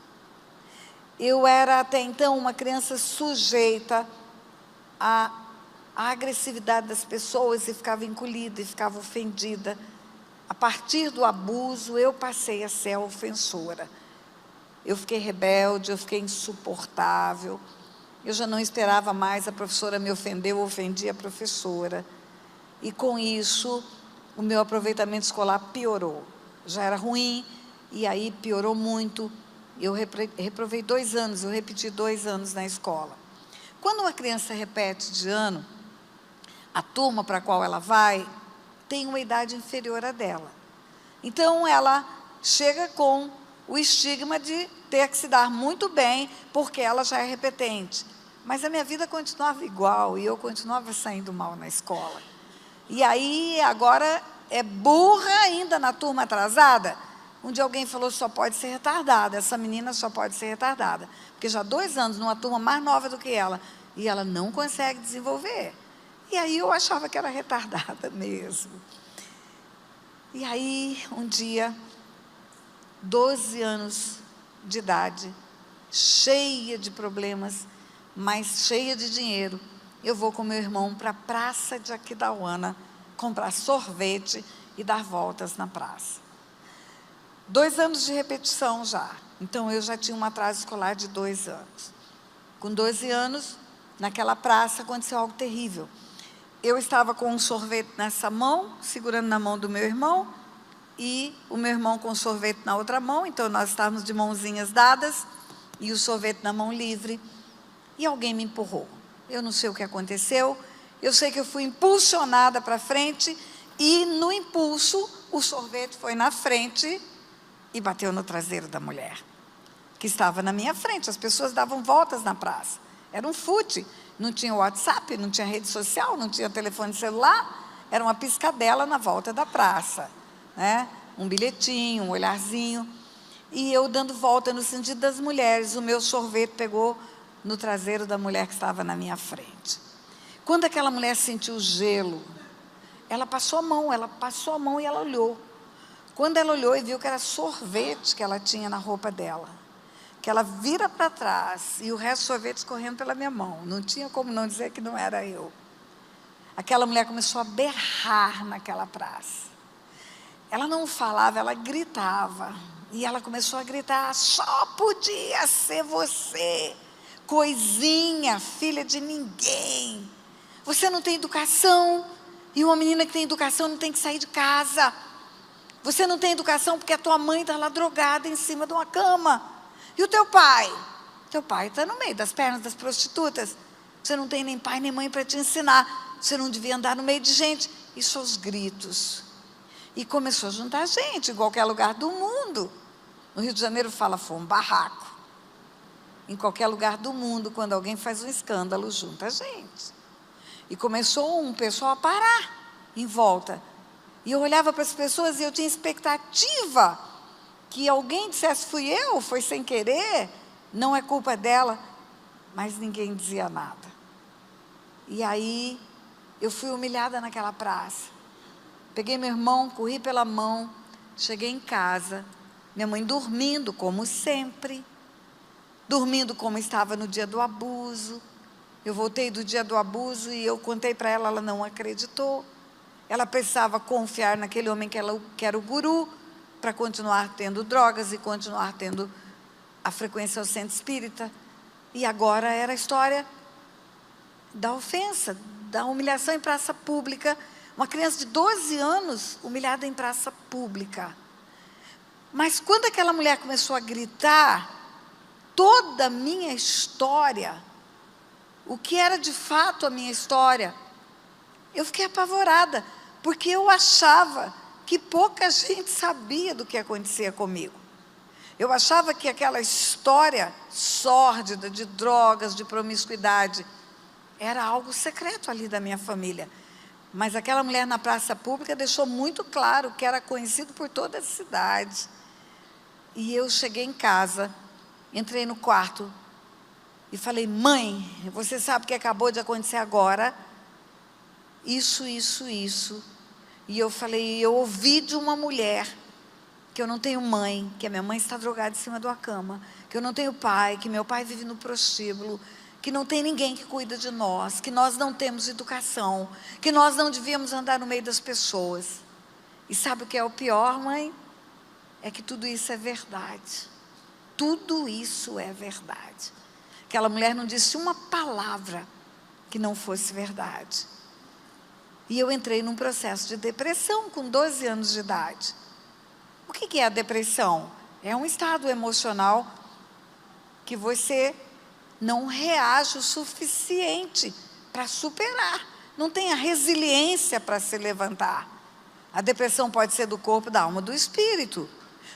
Eu era até então uma criança sujeita a a agressividade das pessoas e ficava encolhida e ficava ofendida. A partir do abuso, eu passei a ser a ofensora. Eu fiquei rebelde, eu fiquei insuportável. Eu já não esperava mais a professora me ofender, eu ofendia a professora. E com isso, o meu aproveitamento escolar piorou. Já era ruim, e aí piorou muito. Eu reprovei 2 anos, eu repeti 2 anos na escola. Quando uma criança repete de ano, a turma para a qual ela vai tem uma idade inferior à dela. Então, ela chega com o estigma de ter que se dar muito bem, porque ela já é repetente. Mas a minha vida continuava igual, e eu continuava saindo mal na escola. E aí, agora, é burra ainda na turma atrasada. Um dia alguém falou, só pode ser retardada, essa menina só pode ser retardada. Porque já há 2 anos, numa turma mais nova do que ela, e ela não consegue desenvolver. E aí eu achava que era retardada mesmo. E aí, um dia, 12 anos de idade, cheia de problemas, mas cheia de dinheiro, eu vou com meu irmão para a praça de Aquidauana, comprar sorvete e dar voltas na praça. 2 anos de repetição já, então eu já tinha um atraso escolar de 2 anos. Com 12 anos, naquela praça aconteceu algo terrível. Eu estava com um sorvete nessa mão, segurando na mão do meu irmão, e o meu irmão com o sorvete na outra mão, então nós estávamos de mãozinhas dadas, e o sorvete na mão livre, e alguém me empurrou. Eu não sei o que aconteceu, eu sei que eu fui impulsionada para frente, e no impulso, o sorvete foi na frente e bateu no traseiro da mulher, que estava na minha frente. As pessoas davam voltas na praça, era um fute, não tinha WhatsApp, não tinha rede social, não tinha telefone celular, era uma piscadela na volta da praça, né? Um bilhetinho, um olharzinho, e eu dando volta no sentido das mulheres, o meu sorvete pegou no traseiro da mulher que estava na minha frente. Quando aquela mulher sentiu o gelo, ela passou a mão e ela olhou. Quando ela olhou e viu que era sorvete que ela tinha na roupa dela, que ela vira para trás e o resto do sorvete escorrendo pela minha mão, não tinha como não dizer que não era eu. Aquela mulher começou a berrar naquela praça. Ela não falava, ela gritava. E ela começou a gritar, só podia ser você, coisinha, filha de ninguém. Você não tem educação, e uma menina que tem educação não tem que sair de casa. Você não tem educação porque a tua mãe está lá drogada em cima de uma cama. E o teu pai? Teu pai está no meio das pernas das prostitutas. Você não tem nem pai nem mãe para te ensinar. Você não devia andar no meio de gente. Isso aos gritos. E começou a juntar gente em qualquer lugar do mundo. No Rio de Janeiro fala, foi um barraco. Em qualquer lugar do mundo, quando alguém faz um escândalo, junta gente. E começou um pessoal a parar em volta. E eu olhava para as pessoas e eu tinha expectativa que alguém dissesse, fui eu, foi sem querer, não é culpa dela. Mas ninguém dizia nada. E aí, eu fui humilhada naquela praça. Peguei meu irmão, corri pela mão, cheguei em casa, minha mãe dormindo, como sempre, dormindo como estava no dia do abuso. Eu voltei do dia do abuso e eu contei para ela, ela não acreditou. Ela precisava confiar naquele homem que era o guru, para continuar tendo drogas e continuar tendo a frequência ao centro espírita. E agora era a história da ofensa, da humilhação em praça pública. Uma criança de 12 anos humilhada em praça pública. Mas quando aquela mulher começou a gritar, toda a minha história, o que era de fato a minha história, eu fiquei apavorada, porque eu achava que pouca gente sabia do que acontecia comigo. Eu achava que aquela história sórdida de drogas, de promiscuidade, era algo secreto ali da minha família. Mas aquela mulher na praça pública deixou muito claro que era conhecido por toda a cidade. E eu cheguei em casa, entrei no quarto e falei, mãe, você sabe o que acabou de acontecer agora? Isso. E eu falei, eu ouvi de uma mulher que eu não tenho mãe, que a minha mãe está drogada em cima de uma cama, que eu não tenho pai, que meu pai vive no prostíbulo, que não tem ninguém que cuida de nós, que nós não temos educação, que nós não devíamos andar no meio das pessoas. E sabe o que é o pior, mãe? É que tudo isso é verdade. Tudo isso é verdade. Aquela mulher não disse uma palavra que não fosse verdade. E eu entrei num processo de depressão com 12 anos de idade. O que é a depressão? É um estado emocional que você não reage o suficiente para superar. Não tem a resiliência para se levantar. A depressão pode ser do corpo, da alma, do espírito.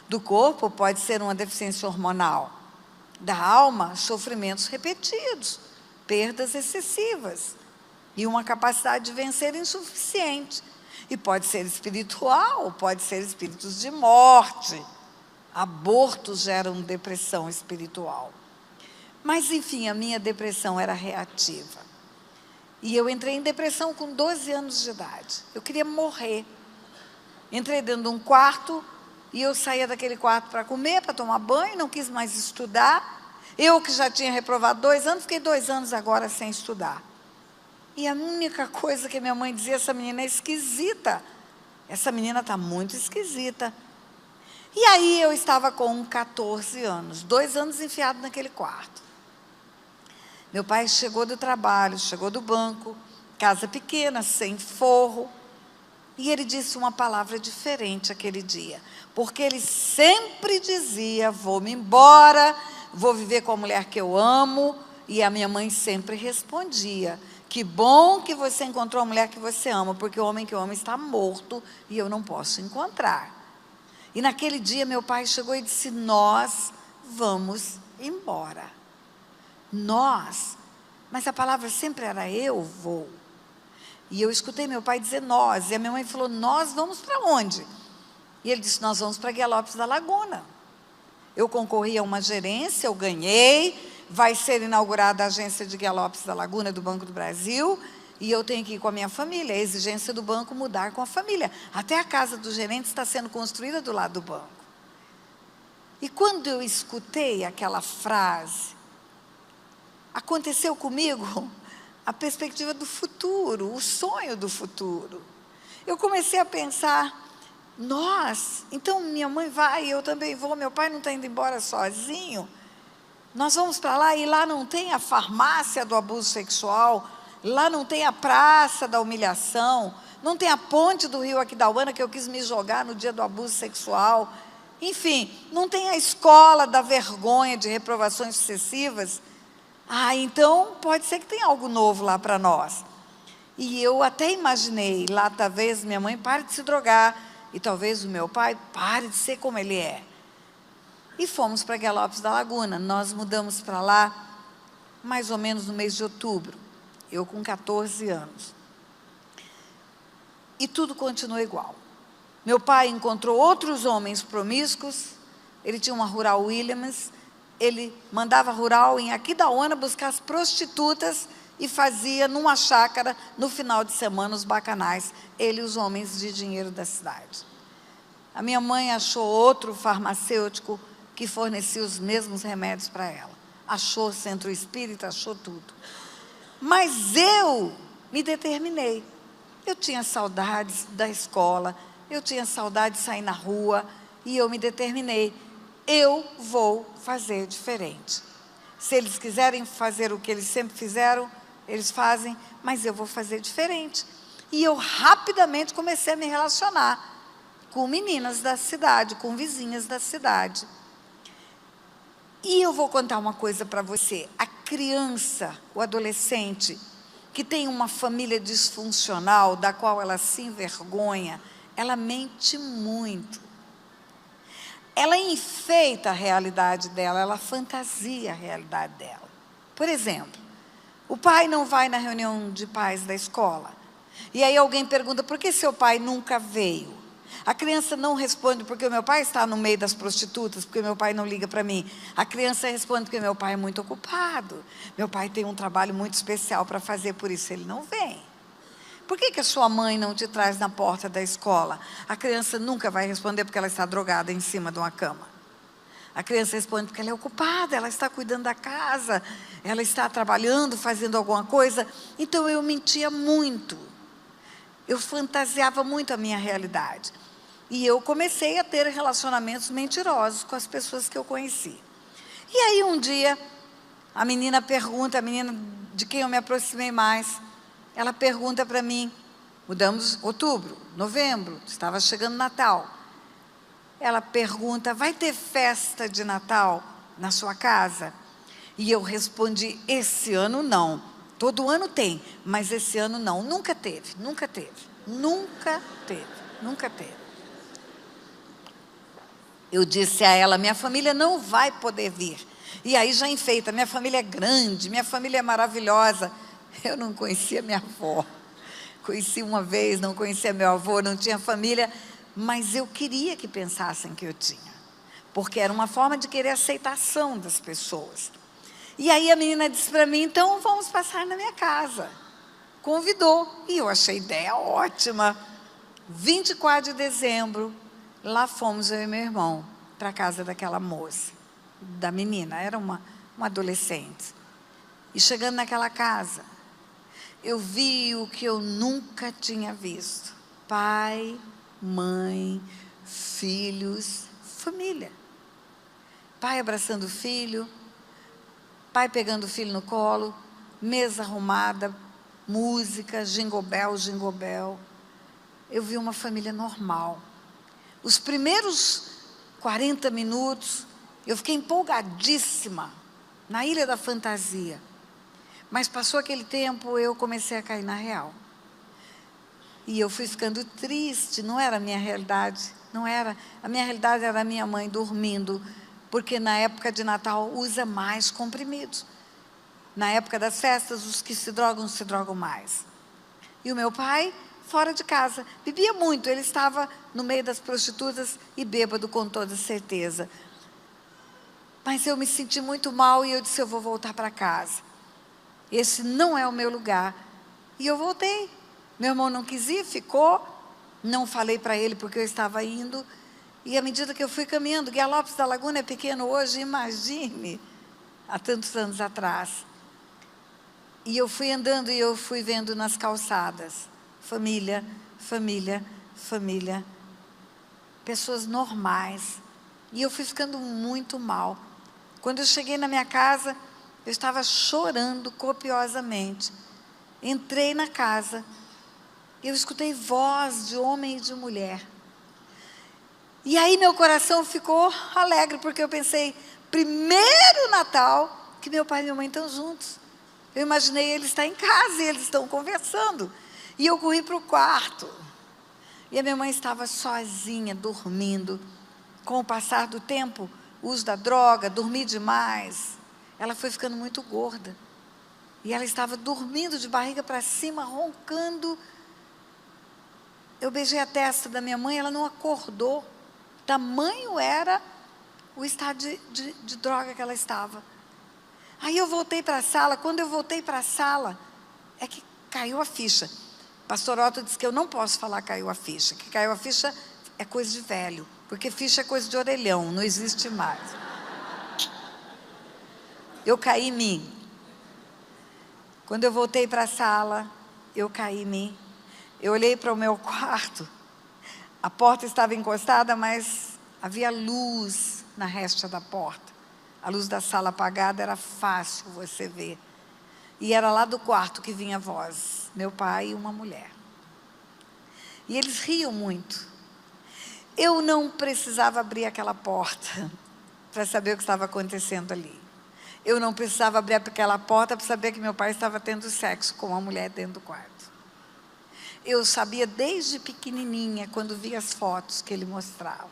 Do corpo pode ser uma deficiência hormonal. Da alma, sofrimentos repetidos, perdas excessivas e uma capacidade de vencer insuficiente. E pode ser espiritual, pode ser espíritos de morte. Abortos geram depressão espiritual. Mas, enfim, a minha depressão era reativa. E eu entrei em depressão com 12 anos de idade. Eu queria morrer. Entrei dentro de um quarto e eu saía daquele quarto para comer, para tomar banho, não quis mais estudar. Eu que já tinha reprovado 2 anos, fiquei 2 anos agora sem estudar. E a única coisa que minha mãe dizia, essa menina é esquisita. Essa menina está muito esquisita. E aí eu estava com 14 anos, 2 anos enfiado naquele quarto. Meu pai chegou do trabalho, chegou do banco, casa pequena, sem forro. E ele disse uma palavra diferente aquele dia. Porque ele sempre dizia, vou-me embora, vou viver com a mulher que eu amo. E a minha mãe sempre respondia, que bom que você encontrou a mulher que você ama, porque o homem que eu amo está morto e eu não posso encontrar. E naquele dia meu pai chegou e disse, nós vamos embora. Nós, mas a palavra sempre era eu vou. E eu escutei meu pai dizer nós, e a minha mãe falou, nós vamos para onde? E ele disse, nós vamos para Guiá-Lopes da Laguna. Eu concorri a uma gerência, eu ganhei, vai ser inaugurada a agência de Guiá-Lopes da Laguna do Banco do Brasil, e eu tenho que ir com a minha família, a exigência do banco mudar com a família. Até a casa do gerente está sendo construída do lado do banco. E quando eu escutei aquela frase, aconteceu comigo a perspectiva do futuro, o sonho do futuro. Eu comecei a pensar, nós, então minha mãe vai, eu também vou, meu pai não está indo embora sozinho, nós vamos para lá e lá não tem a farmácia do abuso sexual, lá não tem a praça da humilhação, não tem a ponte do rio Aquidauana que eu quis me jogar no dia do abuso sexual, enfim, não tem a escola da vergonha de reprovações sucessivas. Então pode ser que tenha algo novo lá para nós. E eu até imaginei, lá talvez minha mãe pare de se drogar, e talvez o meu pai pare de ser como ele é. E fomos para Guiá-Lopes da Laguna, nós mudamos para lá, mais ou menos no mês de outubro, eu com 14 anos. E tudo continuou igual. Meu pai encontrou outros homens promíscuos, ele tinha uma Rural Williams, ele mandava rural em Aquidauana buscar as prostitutas e fazia numa chácara, no final de semana, os bacanais, ele e os homens de dinheiro da cidade. A minha mãe achou outro farmacêutico que fornecia os mesmos remédios para ela. Achou centro espírita, achou tudo. Mas eu me determinei. Eu tinha saudades da escola, eu tinha saudade de sair na rua, e eu me determinei. Eu vou fazer diferente. Se eles quiserem fazer o que eles sempre fizeram, eles fazem, mas eu vou fazer diferente. E eu rapidamente comecei a me relacionar com meninas da cidade, com vizinhas da cidade. E eu vou contar uma coisa para você. A criança, o adolescente, que tem uma família disfuncional, da qual ela se envergonha, ela mente muito. Ela enfeita a realidade dela, ela fantasia a realidade dela. Por exemplo, o pai não vai na reunião de pais da escola. E aí alguém pergunta, por que seu pai nunca veio? A criança não responde, porque o meu pai está no meio das prostitutas, porque o meu pai não liga para mim. A criança responde, porque meu pai é muito ocupado. Meu pai tem um trabalho muito especial para fazer, por isso ele não vem. Por que a sua mãe não te traz na porta da escola? A criança nunca vai responder porque ela está drogada em cima de uma cama. A criança responde, porque ela é ocupada, ela está cuidando da casa, ela está trabalhando, fazendo alguma coisa. Então eu mentia muito. Eu fantasiava muito a minha realidade. E eu comecei a ter relacionamentos mentirosos com as pessoas que eu conheci. E aí um dia, a menina de quem eu me aproximei mais, ela pergunta para mim, mudamos outubro, novembro, estava chegando Natal. Ela pergunta, vai ter festa de Natal na sua casa? E eu respondi, esse ano não. Todo ano tem, mas esse ano não. Nunca teve, nunca teve, nunca teve, nunca teve. Eu disse a ela, minha família não vai poder vir. E aí já enfeita, minha família é grande, minha família é maravilhosa. Eu não conhecia minha avó. Conheci uma vez, não conhecia meu avô, não tinha família, mas eu queria que pensassem que eu tinha. Porque era uma forma de querer aceitação das pessoas. E aí a menina disse para mim, então vamos passar na minha casa. Convidou, e eu achei a ideia ótima. 24 de dezembro, lá fomos eu e meu irmão, para a casa daquela moça, da menina, era uma adolescente. E chegando naquela casa, eu vi o que eu nunca tinha visto. Pai, mãe, filhos, família. Pai abraçando o filho, pai pegando o filho no colo, mesa arrumada, música, jingle bell, jingle bell. Eu vi uma família normal. Os primeiros 40 minutos, eu fiquei empolgadíssima, na Ilha da Fantasia. Mas passou aquele tempo, eu comecei a cair na real. E eu fui ficando triste, não era a minha realidade, não era. A minha realidade era a minha mãe dormindo, porque na época de Natal usa mais comprimidos. Na época das festas, os que se drogam mais. E o meu pai, fora de casa, bebia muito, ele estava no meio das prostitutas e bêbado com toda certeza. Mas eu me senti muito mal e eu disse, eu vou voltar para casa. Esse não é o meu lugar. E eu voltei. Meu irmão não quis ir, ficou. Não falei para ele porque eu estava indo. E à medida que eu fui caminhando, Guiar Lopes da Laguna é pequeno hoje, imagine, há tantos anos atrás. E eu fui andando e eu fui vendo nas calçadas, família, família, família, pessoas normais. E eu fui ficando muito mal. Quando eu cheguei na minha casa, eu estava chorando copiosamente. Entrei na casa, eu escutei voz de homem e de mulher. E aí meu coração ficou alegre, porque eu pensei, primeiro Natal que meu pai e minha mãe estão juntos. Eu imaginei eles estar em casa e eles estão conversando. E eu corri para o quarto. E a minha mãe estava sozinha, dormindo. Com o passar do tempo, o uso da droga, dormir demais, ela foi ficando muito gorda. E ela estava dormindo de barriga para cima, roncando. Eu beijei a testa da minha mãe, ela não acordou. Tamanho era o estado de droga que ela estava. Aí eu voltei para a sala. Quando eu voltei para a sala, é que caiu a ficha. Pastor Otto disse que eu não posso falar caiu a ficha. Que caiu a ficha é coisa de velho. Porque ficha é coisa de orelhão, não existe mais. Eu caí em mim. Quando eu voltei para a sala, eu caí em mim. Eu olhei para o meu quarto. A porta estava encostada, mas havia luz na resta da porta. A luz da sala apagada era fácil você ver. E era lá do quarto que vinha a voz. Meu pai e uma mulher. E eles riam muito. Eu não precisava abrir aquela porta para saber o que estava acontecendo ali. Eu não precisava abrir aquela porta para saber que meu pai estava tendo sexo com uma mulher dentro do quarto. Eu sabia desde pequenininha, quando via as fotos que ele mostrava.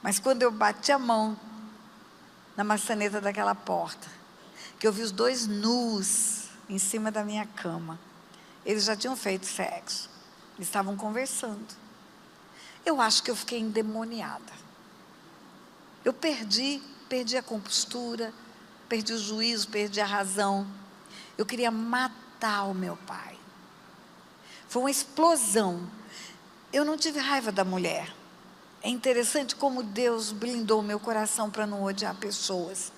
Mas quando eu bati a mão na maçaneta daquela porta, que eu vi os dois nus em cima da minha cama, eles já tinham feito sexo, eles estavam conversando. Eu acho que eu fiquei endemoniada. Eu perdi a compostura, perdi o juízo, perdi a razão. Eu queria matar o meu pai. Foi uma explosão. Eu não tive raiva da mulher. É interessante como Deus blindou meu coração para não odiar pessoas.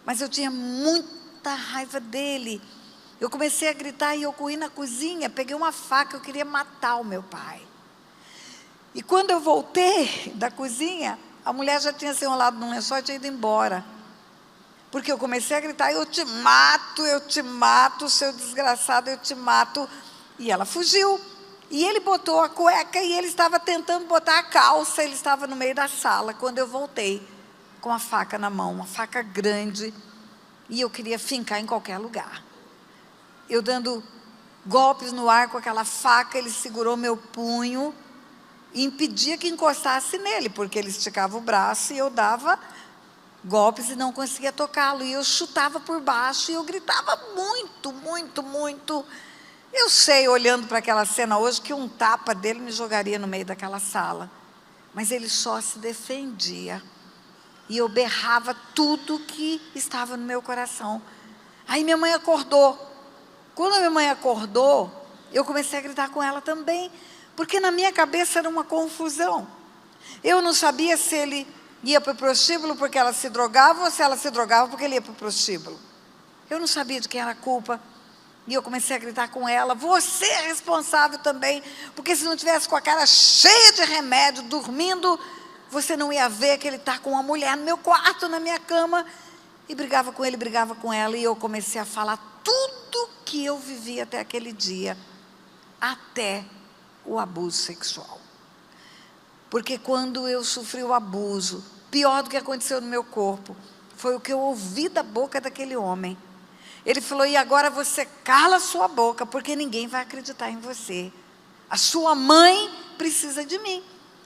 Mas eu tinha muita raiva dele. Eu comecei a gritar e eu corri na cozinha, peguei uma faca, eu queria matar o meu pai. E quando eu voltei da cozinha, a mulher já tinha se enrolado num lençol e tinha ido embora. Porque eu comecei a gritar, eu te mato, seu desgraçado, eu te mato. E ela fugiu. E ele botou a cueca e ele estava tentando botar a calça, ele estava no meio da sala, quando eu voltei, com a faca na mão, uma faca grande, e eu queria fincar em qualquer lugar. Eu dando golpes no ar com aquela faca, ele segurou meu punho e impedia que encostasse nele, porque ele esticava o braço e eu dava golpes e não conseguia tocá-lo, e eu chutava por baixo e eu gritava muito, muito, muito. Eu sei, olhando para aquela cena hoje, que um tapa dele me jogaria no meio daquela sala, mas ele só se defendia, e eu berrava tudo que estava no meu coração. Aí minha mãe acordou. Quando a minha mãe acordou, eu comecei a gritar com ela também, porque na minha cabeça era uma confusão. Eu não sabia se ele ia para o prostíbulo porque ela se drogava, ou se ela se drogava porque ele ia para o prostíbulo. Eu não sabia de quem era a culpa. E eu comecei a gritar com ela, você é responsável também, porque se não tivesse com a cara cheia de remédio, dormindo, você não ia ver que ele está com uma mulher no meu quarto, na minha cama. E brigava com ele, brigava com ela, e eu comecei a falar tudo que eu vivi até aquele dia, até o abuso sexual. Porque quando eu sofri o abuso, pior do que aconteceu no meu corpo, foi o que eu ouvi da boca daquele homem. Ele falou, e agora você cala a sua boca, porque ninguém vai acreditar em você. A sua mãe precisa de mim,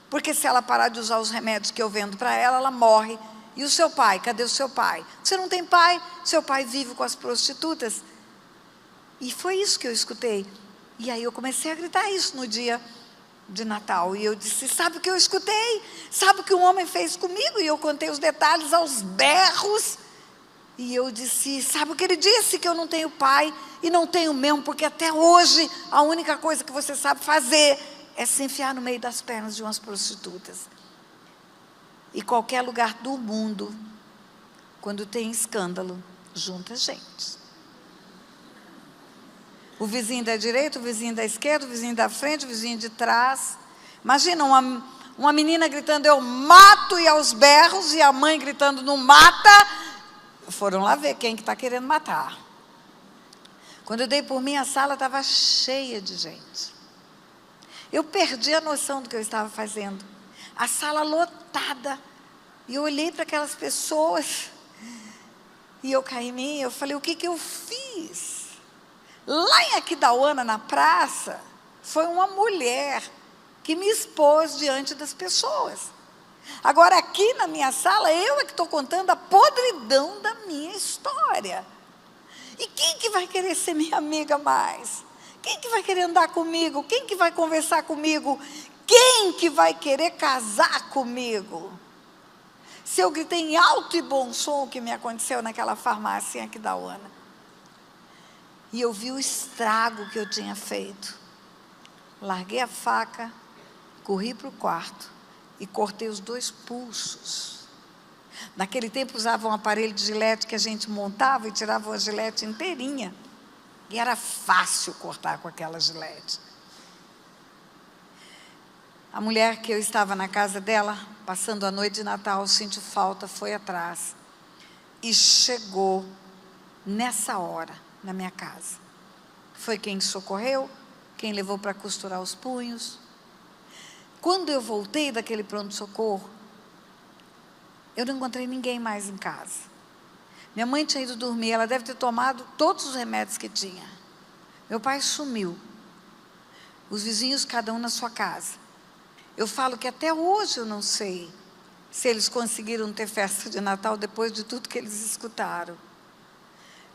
porque se ela parar de usar os remédios que eu vendo para ela, ela morre. E o seu pai, cadê o seu pai? Você não tem pai? Seu pai vive com as prostitutas. E foi isso que eu escutei. E aí eu comecei a gritar isso no dia de Natal. E eu disse, sabe o que eu escutei? Sabe o que um homem fez comigo? E eu contei os detalhes aos berros. E eu disse, sabe o que ele disse? Que eu não tenho pai, e não tenho mesmo, porque até hoje a única coisa que você sabe fazer é se enfiar no meio das pernas de umas prostitutas. E qualquer lugar do mundo, quando tem escândalo, junta gente. O vizinho da direita, o vizinho da esquerda, o vizinho da frente, o vizinho de trás. Imagina uma menina gritando, eu mato, e aos berros, e a mãe gritando, não mata. Foram lá ver quem que está querendo matar. Quando eu dei por mim, a sala estava cheia de gente. Eu perdi a noção do que eu estava fazendo. A sala lotada. E eu olhei para aquelas pessoas. E eu caí em mim, eu falei, o que que eu fiz? Lá em Aquidauana, na praça, foi uma mulher que me expôs diante das pessoas. Agora aqui na minha sala, eu é que estou contando a podridão da minha história. E quem que vai querer ser minha amiga mais? Quem que vai querer andar comigo? Quem que vai conversar comigo? Quem que vai querer casar comigo? Se eu gritei em alto e bom som o que me aconteceu naquela farmácia em Aquidauana. E eu vi o estrago que eu tinha feito. Larguei a faca, corri para o quarto e cortei os 2 pulsos. Naquele tempo usava um aparelho de gilete que a gente montava e tirava uma gilete inteirinha. E era fácil cortar com aquela gilete. A mulher que eu estava na casa dela, passando a noite de Natal, sentiu falta, foi atrás. E chegou nessa hora, na minha casa. Foi quem socorreu, quem levou para costurar os punhos. Quando eu voltei daquele pronto-socorro, eu não encontrei ninguém mais em casa. Minha mãe tinha ido dormir, ela deve ter tomado todos os remédios que tinha. Meu pai sumiu. Os vizinhos, cada um na sua casa. Eu falo que até hoje eu não sei se eles conseguiram ter festa de Natal depois de tudo que eles escutaram.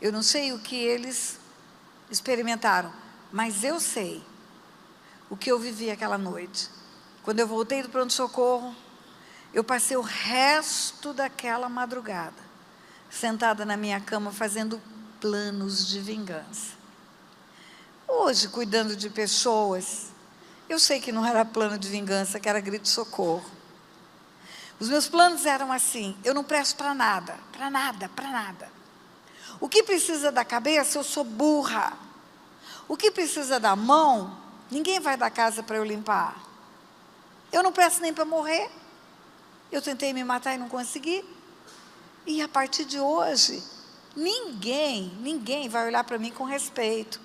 Eu não sei o que eles experimentaram, mas eu sei o que eu vivi aquela noite. Quando eu voltei do pronto-socorro, eu passei o resto daquela madrugada, sentada na minha cama, fazendo planos de vingança. Hoje, cuidando de pessoas, eu sei que não era plano de vingança, que era grito de socorro. Os meus planos eram assim: eu não presto para nada, para nada, para nada. O que precisa da cabeça, eu sou burra. O que precisa da mão, ninguém vai da casa para eu limpar. Eu não presto nem para morrer. Eu tentei me matar e não consegui. E a partir de hoje, ninguém vai olhar para mim com respeito.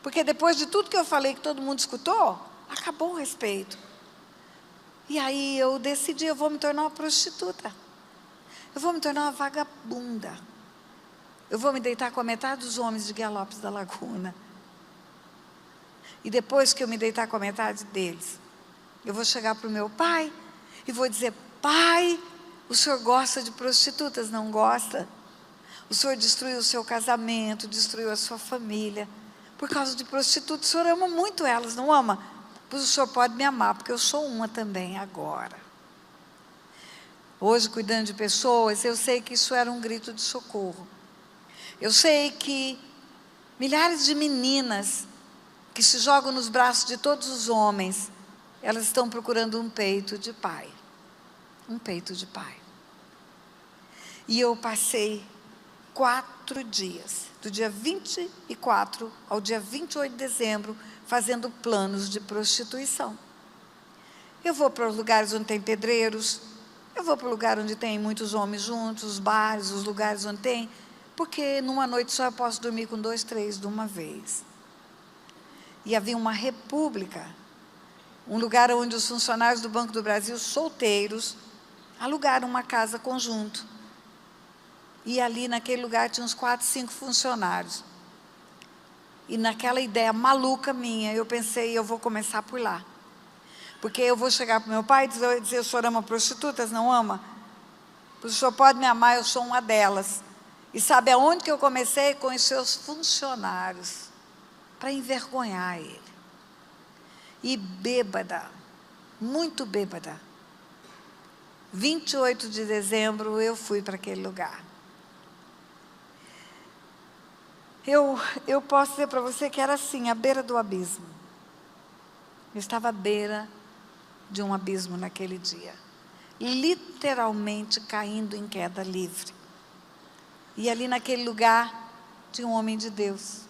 Porque depois de tudo que eu falei, que todo mundo escutou, acabou o respeito. E aí eu decidi, eu vou me tornar uma prostituta. Eu vou me tornar uma vagabunda. Eu vou me deitar com a metade dos homens de Guiar Lopes da Laguna. E depois que eu me deitar com a metade deles, eu vou chegar para o meu pai e vou dizer: pai, o senhor gosta de prostitutas, não gosta? O senhor destruiu o seu casamento, destruiu a sua família, por causa de prostitutas. O senhor ama muito elas, não ama? Pois o senhor pode me amar, porque eu sou uma também agora. Hoje, cuidando de pessoas, eu sei que isso era um grito de socorro. Eu sei que milhares de meninas que se jogam nos braços de todos os homens, elas estão procurando um peito de pai. Um peito de pai. E eu passei 4 dias, do dia 24 ao dia 28 de dezembro, fazendo planos de prostituição. Eu vou para os lugares onde tem pedreiros, eu vou para o lugar onde tem muitos homens juntos, os bares, os lugares onde tem, porque numa noite só eu posso dormir com 2, 3 de uma vez. E havia uma república, um lugar onde os funcionários do Banco do Brasil, solteiros, alugaram uma casa conjunto. E ali naquele lugar tinha uns 4, 5 funcionários. E naquela ideia maluca minha, eu pensei: eu vou começar por lá. Porque eu vou chegar para o meu pai e dizer: o senhor ama prostitutas? Não ama? O senhor pode me amar, eu sou uma delas. E sabe aonde que eu comecei? Com os seus funcionários, para envergonhar ele. E bêbada, muito bêbada, 28 de dezembro eu fui para aquele lugar. Eu posso dizer para você que era assim, à beira do abismo. Eu estava à beira de um abismo naquele dia, literalmente caindo em queda livre. E ali naquele lugar tinha um homem de Deus.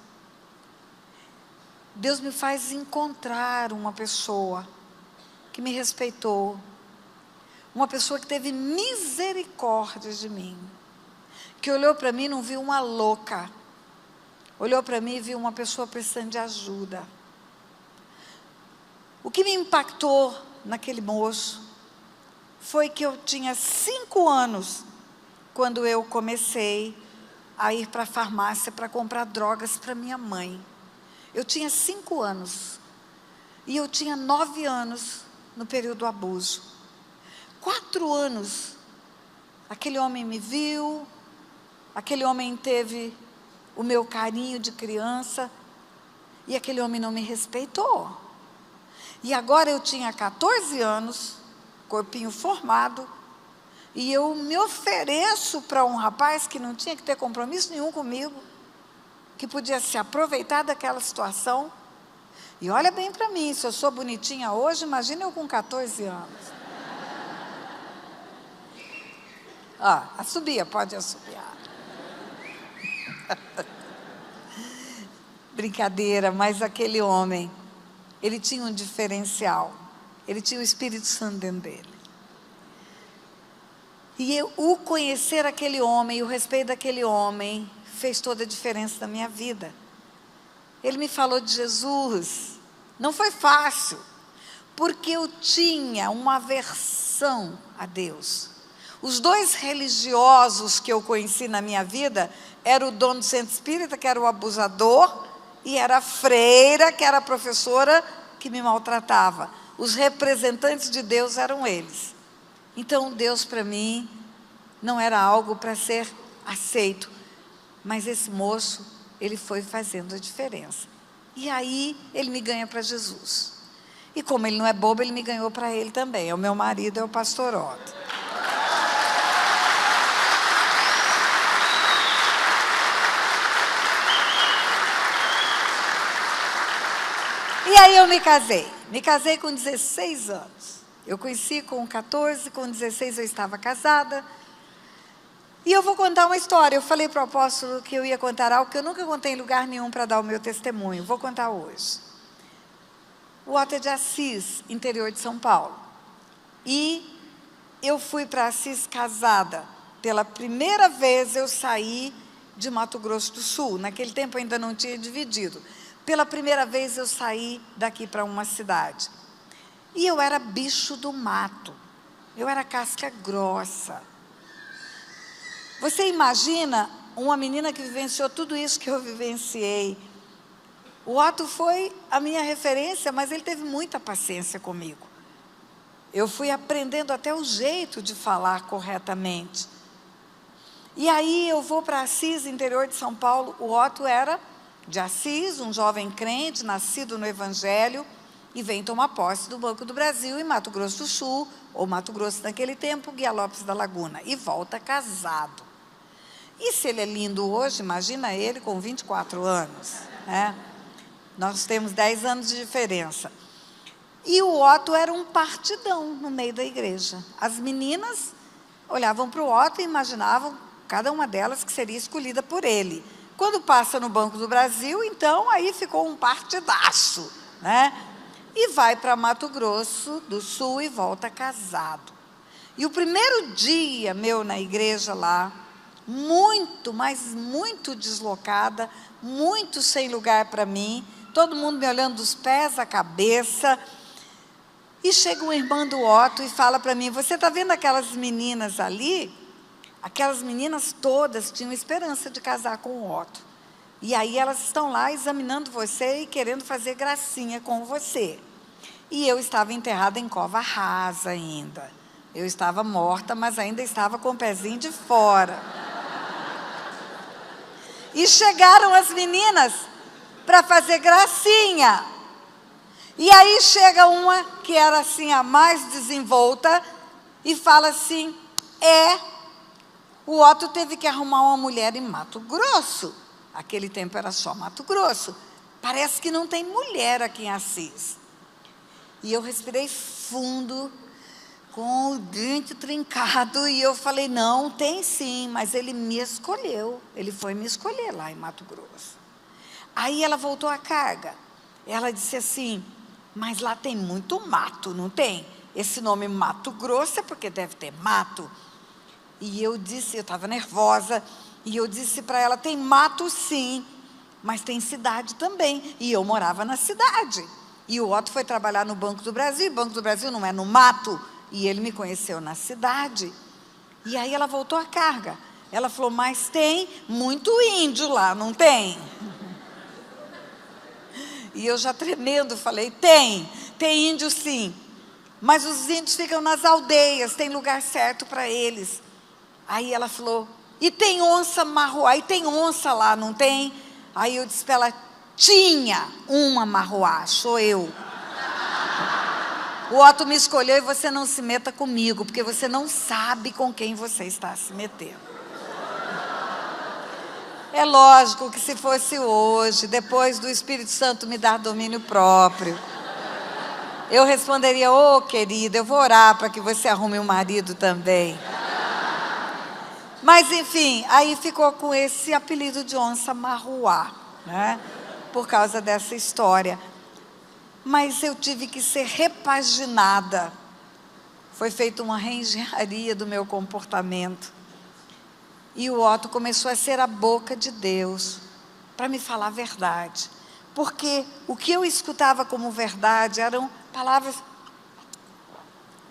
Deus me faz encontrar uma pessoa que me respeitou, uma pessoa que teve misericórdia de mim, que olhou para mim e não viu uma louca, olhou para mim e viu uma pessoa precisando de ajuda. O que me impactou naquele moço foi que eu tinha 5 anos quando eu comecei a ir para a farmácia para comprar drogas para minha mãe. Eu tinha 5 anos e eu tinha 9 anos no período do abuso. 4 anos, aquele homem me viu, aquele homem teve o meu carinho de criança e aquele homem não me respeitou. E agora eu tinha 14 anos, corpinho formado, e eu me ofereço para um rapaz que não tinha que ter compromisso nenhum comigo, que podia se aproveitar daquela situação. E olha bem para mim, se eu sou bonitinha hoje, imagina eu com 14 anos. Assobia, pode assobiar. Brincadeira, mas aquele homem, ele tinha um diferencial. Ele tinha o Espírito Santo dentro dele. E o conhecer aquele homem, o respeito daquele homem, fez toda a diferença na minha vida. Ele me falou de Jesus. Não foi fácil, porque eu tinha uma aversão a Deus. Os 2 religiosos que eu conheci na minha vida eram o dono do centro espírita, que era o abusador, e era a freira, que era a professora que me maltratava. Os representantes de Deus eram eles. Então Deus para mim não era algo para ser aceito. Mas esse moço, ele foi fazendo a diferença. E aí ele me ganha para Jesus. E como ele não é bobo, ele me ganhou para ele também. É o meu marido, é o pastor Otto. E aí eu me casei com 16 anos. Eu conheci com 14, com 16 eu estava casada. E eu vou contar uma história. Eu falei para o apóstolo que eu ia contar algo que eu nunca contei em lugar nenhum para dar o meu testemunho. Vou contar hoje. O Otto é de Assis, interior de São Paulo. E eu fui para Assis casada. Pela primeira vez eu saí de Mato Grosso do Sul. Naquele tempo ainda não tinha dividido. Pela primeira vez eu saí daqui para uma cidade. E eu era bicho do mato. Eu era casca grossa. Você imagina uma menina que vivenciou tudo isso que eu vivenciei. O Otto foi a minha referência, mas ele teve muita paciência comigo. Eu fui aprendendo até o jeito de falar corretamente. E aí eu vou para Assis, interior de São Paulo. O Otto era de Assis, um jovem crente, nascido no Evangelho, e vem tomar posse do Banco do Brasil em Mato Grosso do Sul, ou Mato Grosso naquele tempo, Guia Lopes da Laguna, e volta casado. E se ele é lindo hoje, imagina ele com 24 anos, né? Nós temos 10 anos de diferença. E o Otto era um partidão no meio da igreja. As meninas olhavam para o Otto e imaginavam, cada uma delas, que seria escolhida por ele. Quando passa no Banco do Brasil, então, aí ficou um partidaço, né? E vai para Mato Grosso do Sul e volta casado. E o primeiro dia meu na igreja lá, muito, mas muito deslocada, muito sem lugar para mim, todo mundo me olhando dos pés à cabeça. E chega uma irmã do Otto e fala para mim: você está vendo aquelas meninas ali? Aquelas meninas todas tinham esperança de casar com o Otto. E aí elas estão lá examinando você e querendo fazer gracinha com você. E eu estava enterrada em cova rasa ainda. Eu estava morta, mas ainda estava com o pezinho de fora. E chegaram as meninas para fazer gracinha. E aí chega uma que era assim a mais desenvolta e fala assim: o Otto teve que arrumar uma mulher em Mato Grosso. Aquele tempo era só Mato Grosso. Parece que não tem mulher aqui em Assis. E eu respirei fundo, com o dente trincado, e eu falei: não, tem sim, mas ele me escolheu. Ele foi me escolher lá em Mato Grosso. Aí ela voltou à carga. Ela disse assim: mas lá tem muito mato, não tem? Esse nome Mato Grosso é porque deve ter mato. E eu disse, eu estava nervosa, e eu disse para ela: tem mato sim, mas tem cidade também. E eu morava na cidade. E o Otto foi trabalhar no Banco do Brasil, e o Banco do Brasil não é no mato. E ele me conheceu na cidade. E aí ela voltou à carga. Ela falou: mas tem muito índio lá, não tem? E eu já tremendo falei: tem índio sim. Mas os índios ficam nas aldeias, tem lugar certo para eles. Aí ela falou: e tem onça marroá, e tem onça lá, não tem? Aí eu disse para ela: tinha uma marroá, sou eu. O Otto me escolheu e você não se meta comigo, porque você não sabe com quem você está se metendo. É lógico que se fosse hoje, depois do Espírito Santo me dar domínio próprio, eu responderia: ô querida, eu vou orar para que você arrume um marido também. Mas enfim, aí ficou com esse apelido de onça marroá, né? Por causa dessa história. Mas eu tive que ser repaginada. Foi feita uma reengenharia do meu comportamento. E o Otto começou a ser a boca de Deus para me falar a verdade. Porque o que eu escutava como verdade eram palavras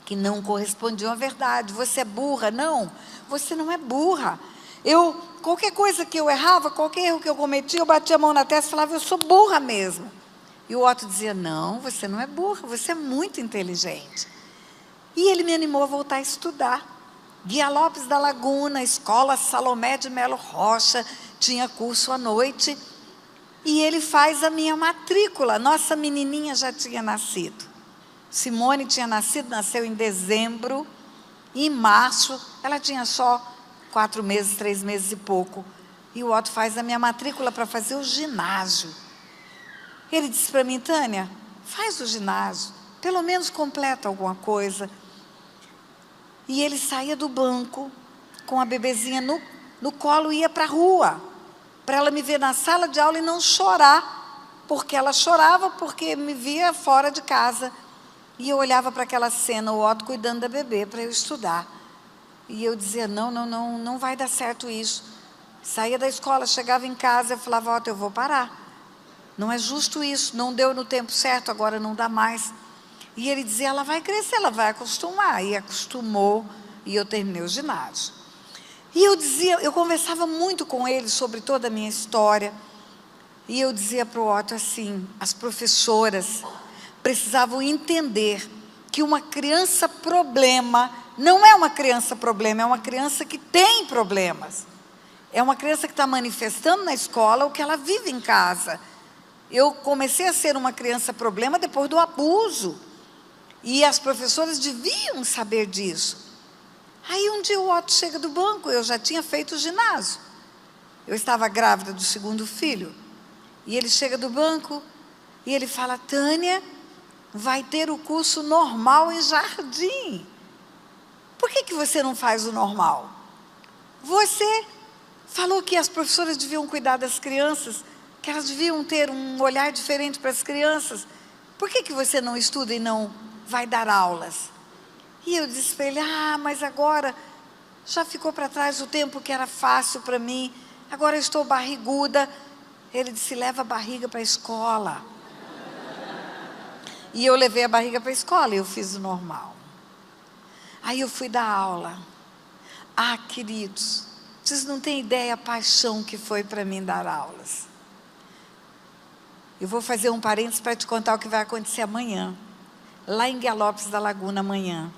que não correspondiam à verdade. Você é burra? Não, você não é burra. Qualquer coisa que eu errava, qualquer erro que eu cometia, eu batia a mão na testa e falava: eu sou burra mesmo. E o Otto dizia: não, você não é burra, você é muito inteligente. E ele me animou a voltar a estudar. Guia Lopes da Laguna, Escola Salomé de Melo Rocha, tinha curso à noite. E ele faz a minha matrícula. Nossa menininha já tinha nascido. Simone tinha nascido, nasceu em dezembro. E em março, ela tinha só 4 meses, 3 meses e pouco. E o Otto faz a minha matrícula para fazer o ginásio. Ele disse para mim: Tânia, faz o ginásio. pelo menos completa alguma coisa. E ele saía do banco com a bebezinha no colo e ia para a rua, para ela me ver na sala de aula e não chorar, porque ela chorava porque me via fora de casa. E eu olhava para aquela cena, o Otto cuidando da bebê para eu estudar. E eu dizia, não vai dar certo isso. Saía da escola, chegava em casa, eu falava, Otto, eu vou parar. Não é justo isso, não deu no tempo certo, agora não dá mais. E ele dizia, ela vai crescer, ela vai acostumar. E acostumou, e eu terminei o ginásio. E eu conversava muito com ele sobre toda a minha história. E eu dizia para o Otto assim, as professoras precisavam entender que uma criança problema não é uma criança problema, é uma criança que tem problemas. É uma criança que está manifestando na escola o que ela vive em casa. Eu comecei a ser uma criança problema depois do abuso. E as professoras deviam saber disso. Aí um dia o Otto chega do banco, eu já tinha feito o ginásio. Eu estava grávida do segundo filho. E ele chega do banco e ele fala, Tânia, vai ter o curso normal em Jardim. Por que você não faz o normal? Você falou que as professoras deviam cuidar das crianças, que elas deviam ter um olhar diferente para as crianças. Por que você não estuda e não vai dar aulas? E eu disse para ele, mas agora já ficou para trás o tempo que era fácil para mim, agora eu estou barriguda. Ele disse, leva a barriga para a escola. E eu levei a barriga para a escola e eu fiz o normal. Aí eu fui dar aula. Queridos, vocês não têm ideia a paixão que foi para mim dar aulas. Eu vou fazer um parênteses para te contar o que vai acontecer amanhã. Lá em Guiá-Lopes da Laguna, amanhã,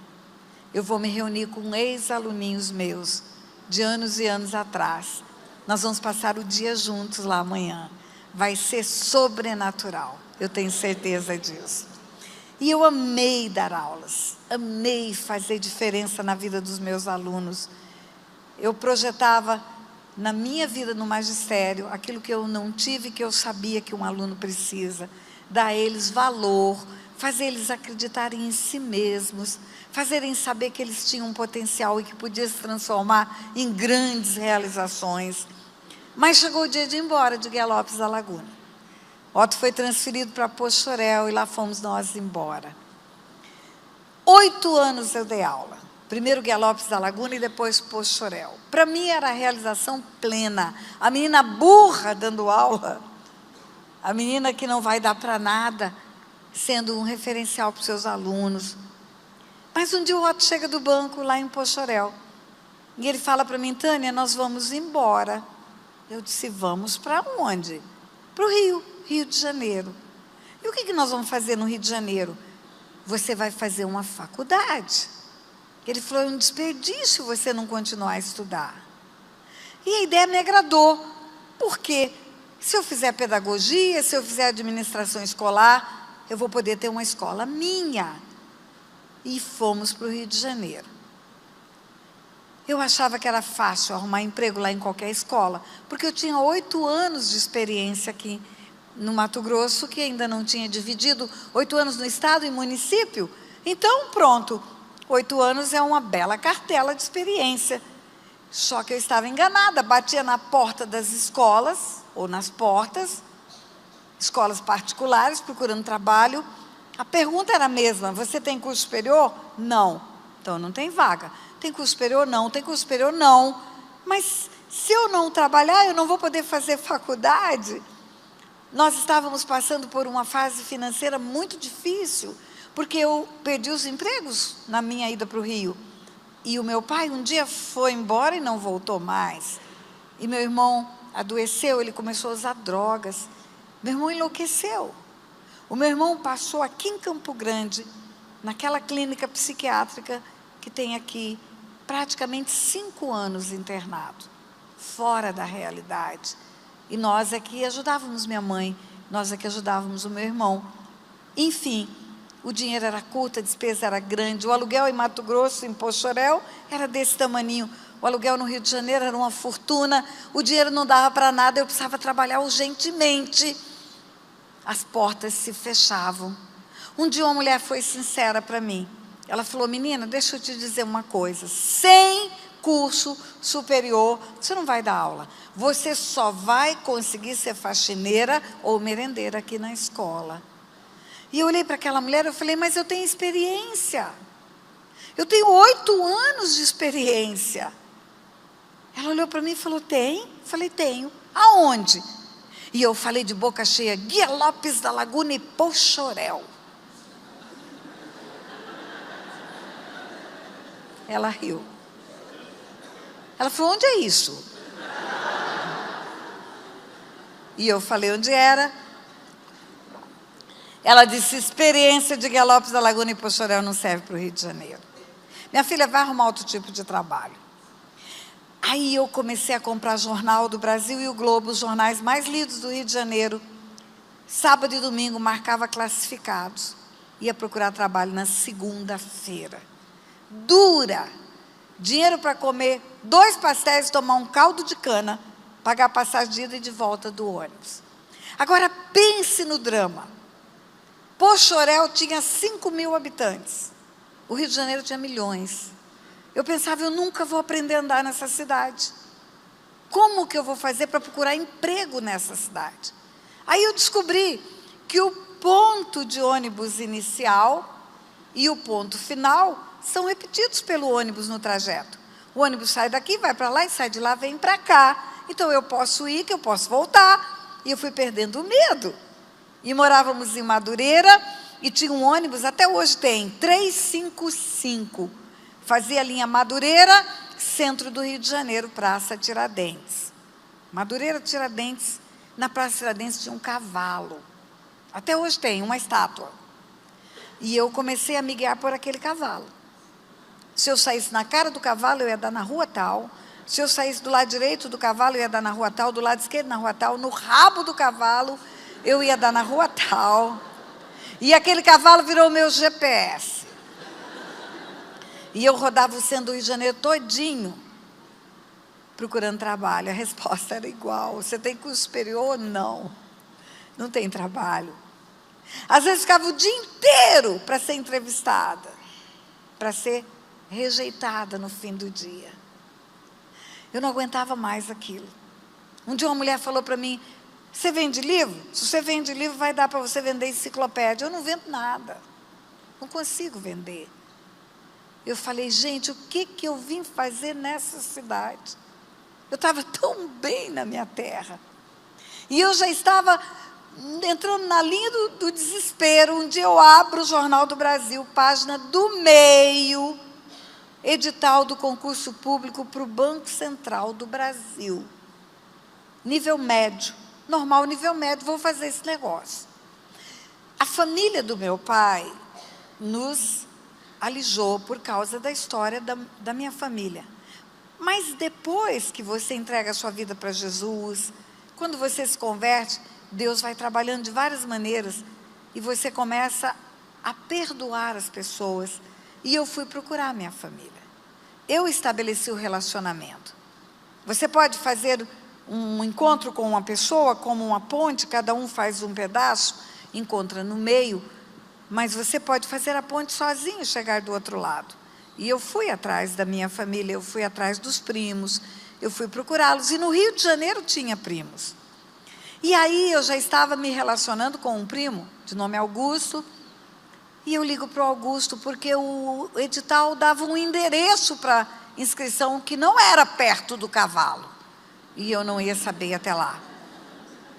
eu vou me reunir com ex-aluninhos meus, de anos e anos atrás. Nós vamos passar o dia juntos lá amanhã. Vai ser sobrenatural, eu tenho certeza disso. E eu amei dar aulas, amei fazer diferença na vida dos meus alunos. Eu projetava na minha vida no magistério aquilo que eu não tive, que eu sabia que um aluno precisa. Dar a eles valor, fazer eles acreditarem em si mesmos, fazerem saber que eles tinham um potencial e que podia se transformar em grandes realizações. Mas chegou o dia de ir embora de Guiá-Lopes da Laguna. Otto foi transferido para Poxoréu e lá fomos nós embora. 8 anos eu dei aula. Primeiro Guiá-Lopes da Laguna e depois Poxoréu. Para mim era a realização plena. A menina burra dando aula, a menina que não vai dar para nada, sendo um referencial para os seus alunos. Mas um dia o Otto chega do banco lá em Poxoréu e ele fala para mim, Tânia, nós vamos embora. Eu disse, vamos para onde? Para o Rio de Janeiro. E o que nós vamos fazer no Rio de Janeiro? Você vai fazer uma faculdade. Ele falou, é um desperdício você não continuar a estudar. E a ideia me agradou, porque se eu fizer pedagogia, se eu fizer administração escolar, eu vou poder ter uma escola minha. E fomos para o Rio de Janeiro. Eu achava que era fácil arrumar emprego lá em qualquer escola, porque eu tinha 8 anos de experiência aqui no Mato Grosso, que ainda não tinha dividido 8 anos no estado e município. Então, pronto, 8 anos é uma bela cartela de experiência. Só que eu estava enganada, batia na porta das escolas, ou nas portas, escolas particulares, procurando trabalho. A pergunta era a mesma, você tem curso superior? Não. Então não tem vaga. Tem curso superior? Não. Tem curso superior? Não. Mas se eu não trabalhar, eu não vou poder fazer faculdade. Nós estávamos passando por uma fase financeira muito difícil, porque eu perdi os empregos na minha ida para o Rio. E o meu pai um dia foi embora e não voltou mais. E meu irmão adoeceu, ele começou a usar drogas. Meu irmão enlouqueceu. O meu irmão passou aqui em Campo Grande, naquela clínica psiquiátrica que tem aqui, praticamente 5 anos internado, fora da realidade. E nós aqui ajudávamos minha mãe, nós aqui ajudávamos o meu irmão. Enfim, o dinheiro era curto, a despesa era grande. O aluguel em Mato Grosso, em Poxoréu, era desse tamaninho. O aluguel no Rio de Janeiro era uma fortuna. O dinheiro não dava para nada, eu precisava trabalhar urgentemente. As portas se fechavam. Um dia uma mulher foi sincera para mim. Ela falou: menina, deixa eu te dizer uma coisa. Sem curso superior, você não vai dar aula. Você só vai conseguir ser faxineira ou merendeira aqui na escola. E eu olhei para aquela mulher e falei: mas eu tenho experiência. Eu tenho 8 anos de experiência. Ela olhou para mim e falou: tem? Eu falei: tenho. Aonde? E eu falei de boca cheia: Guia Lopes da Laguna e Pochorel. Ela riu. Ela falou: onde é isso? E eu falei onde era. Ela disse: experiência de Guia Lopes da Laguna e Pochorel não serve para o Rio de Janeiro. Minha filha vai arrumar outro tipo de trabalho. Aí eu comecei a comprar Jornal do Brasil e o Globo, os jornais mais lidos do Rio de Janeiro. Sábado e domingo marcava classificados. Ia procurar trabalho na segunda-feira. Dura. Dinheiro para comer 2 pastéis e tomar um caldo de cana, pagar a passagem de ida e de volta do ônibus. Agora pense no drama. Pochorel tinha 5.000 habitantes. O Rio de Janeiro tinha milhões. Eu pensava: eu nunca vou aprender a andar nessa cidade. Como que eu vou fazer para procurar emprego nessa cidade? Aí eu descobri que o ponto de ônibus inicial e o ponto final são repetidos pelo ônibus no trajeto. O ônibus sai daqui, vai para lá, e sai de lá, vem para cá. Então eu posso ir, que eu posso voltar. E eu fui perdendo o medo. E morávamos em Madureira, e tinha um ônibus, até hoje tem, 355. Fazia a linha Madureira, centro do Rio de Janeiro, Praça Tiradentes. Madureira, Tiradentes. Na Praça Tiradentes tinha um cavalo. Até hoje tem uma estátua. E eu comecei a me guiar por aquele cavalo. Se eu saísse na cara do cavalo, eu ia dar na rua tal. Se eu saísse do lado direito do cavalo, eu ia dar na rua tal. Do lado esquerdo, na rua tal. No rabo do cavalo, eu ia dar na rua tal. E aquele cavalo virou o meu GPS. E eu rodava o centro do Rio de Janeiro todinho, procurando trabalho. A resposta era igual: você tem curso superior? Não. Não tem trabalho. Às vezes ficava o dia inteiro para ser entrevistada, para ser rejeitada no fim do dia. Eu não aguentava mais aquilo. Um dia uma mulher falou para mim: você vende livro? Se você vende livro, vai dar para você vender enciclopédia. Eu não vendo nada. Não consigo vender. Eu falei: gente, o que eu vim fazer nessa cidade? Eu estava tão bem na minha terra. E eu já estava entrando na linha do desespero. Um dia eu abro o Jornal do Brasil, página do meio, edital do concurso público para o Banco Central do Brasil. Nível médio. Normal, nível médio, vou fazer esse negócio. A família do meu pai nos alijou por causa da história da minha família. Mas depois que você entrega a sua vida para Jesus, quando você se converte, Deus vai trabalhando de várias maneiras e você começa a perdoar as pessoas. E eu fui procurar a minha família. Eu estabeleci o relacionamento. Você pode fazer um encontro com uma pessoa, como uma ponte, cada um faz um pedaço, encontra no meio, mas você pode fazer a ponte sozinho, chegar do outro lado. E eu fui atrás da minha família, eu fui atrás dos primos, eu fui procurá-los, e no Rio de Janeiro tinha primos. E aí eu já estava me relacionando com um primo, de nome Augusto, e eu ligo para o Augusto, porque o edital dava um endereço para inscrição que não era perto do cavalo, e eu não ia saber até lá.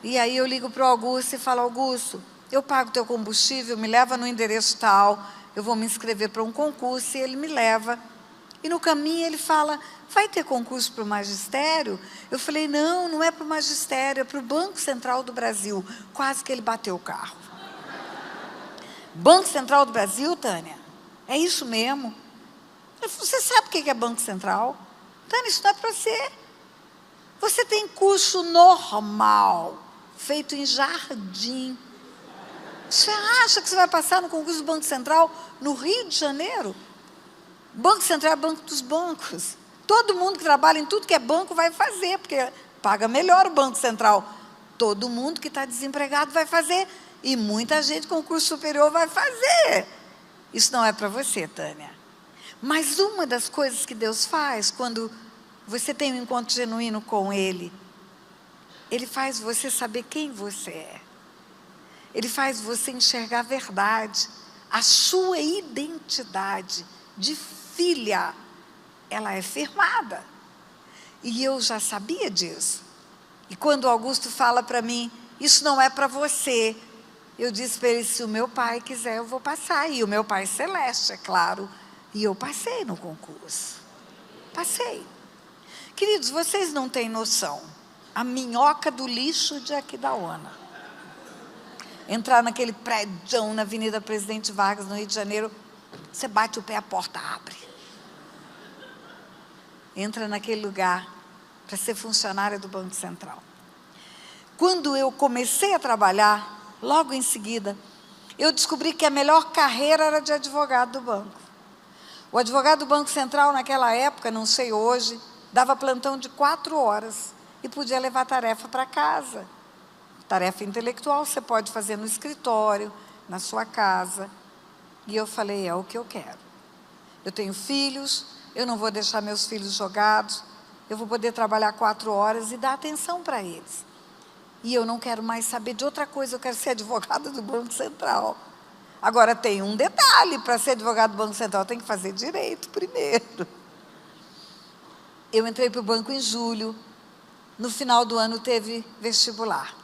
E aí eu ligo para o Augusto e falo: Augusto, eu pago teu combustível, me leva no endereço tal, eu vou me inscrever para um concurso, e ele me leva. E no caminho ele fala: vai ter concurso para o magistério? Eu falei: não, não é para o magistério, é para o Banco Central do Brasil. Quase que ele bateu o carro. Banco Central do Brasil, Tânia? É isso mesmo? Eu falei: você sabe o que é Banco Central? Tânia, isso não é para você. Você tem curso normal, feito em Jardim. Você acha que você vai passar no concurso do Banco Central no Rio de Janeiro? Banco Central é banco dos bancos. Todo mundo que trabalha em tudo que é banco vai fazer, porque paga melhor o Banco Central. Todo mundo que está desempregado vai fazer. E muita gente com curso superior vai fazer. Isso não é para você, Tânia. Mas uma das coisas que Deus faz quando você tem um encontro genuíno com Ele, Ele faz você saber quem você é. Ele faz você enxergar a verdade. A sua identidade de filha, ela é firmada. E eu já sabia disso. E quando o Augusto fala para mim, isso não é para você, eu disse para ele, se o meu pai quiser, eu vou passar. E o meu pai celeste, é claro. E eu passei no concurso. Passei. Queridos, vocês não têm noção. A minhoca do lixo de Aquidauana. Entrar naquele prédio na Avenida Presidente Vargas, no Rio de Janeiro, você bate o pé, a porta abre. Entra naquele lugar para ser funcionária do Banco Central. Quando eu comecei a trabalhar, logo em seguida, eu descobri que a melhor carreira era de advogado do banco. O advogado do Banco Central, naquela época, não sei hoje, dava plantão de 4 horas e podia levar tarefa para casa. Tarefa intelectual você pode fazer no escritório, na sua casa. E eu falei, é o que eu quero. Eu tenho filhos, eu não vou deixar meus filhos jogados, eu vou poder trabalhar 4 horas e dar atenção para eles. E eu não quero mais saber de outra coisa, eu quero ser advogada do Banco Central. Agora tem um detalhe, para ser advogado do Banco Central tem que fazer direito primeiro. Eu entrei para o banco em julho, no final do ano teve vestibular.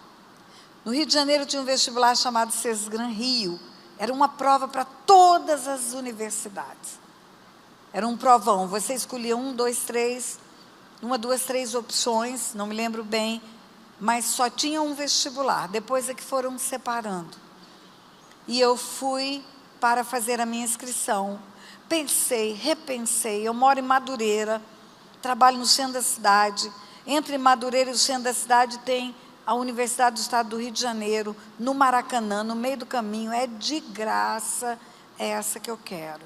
No Rio de Janeiro tinha um vestibular chamado Sesgran Rio. Era uma prova para todas as universidades. Era um provão. Você escolhia 1, 2, 3, 1, 2, 3 opções, não me lembro bem, mas só tinha um vestibular. Depois é que foram separando. E eu fui para fazer a minha inscrição. Pensei, repensei. Eu moro em Madureira, trabalho no centro da cidade. Entre Madureira e o centro da cidade tem a Universidade do Estado do Rio de Janeiro, no Maracanã, no meio do caminho, é de graça, é essa que eu quero.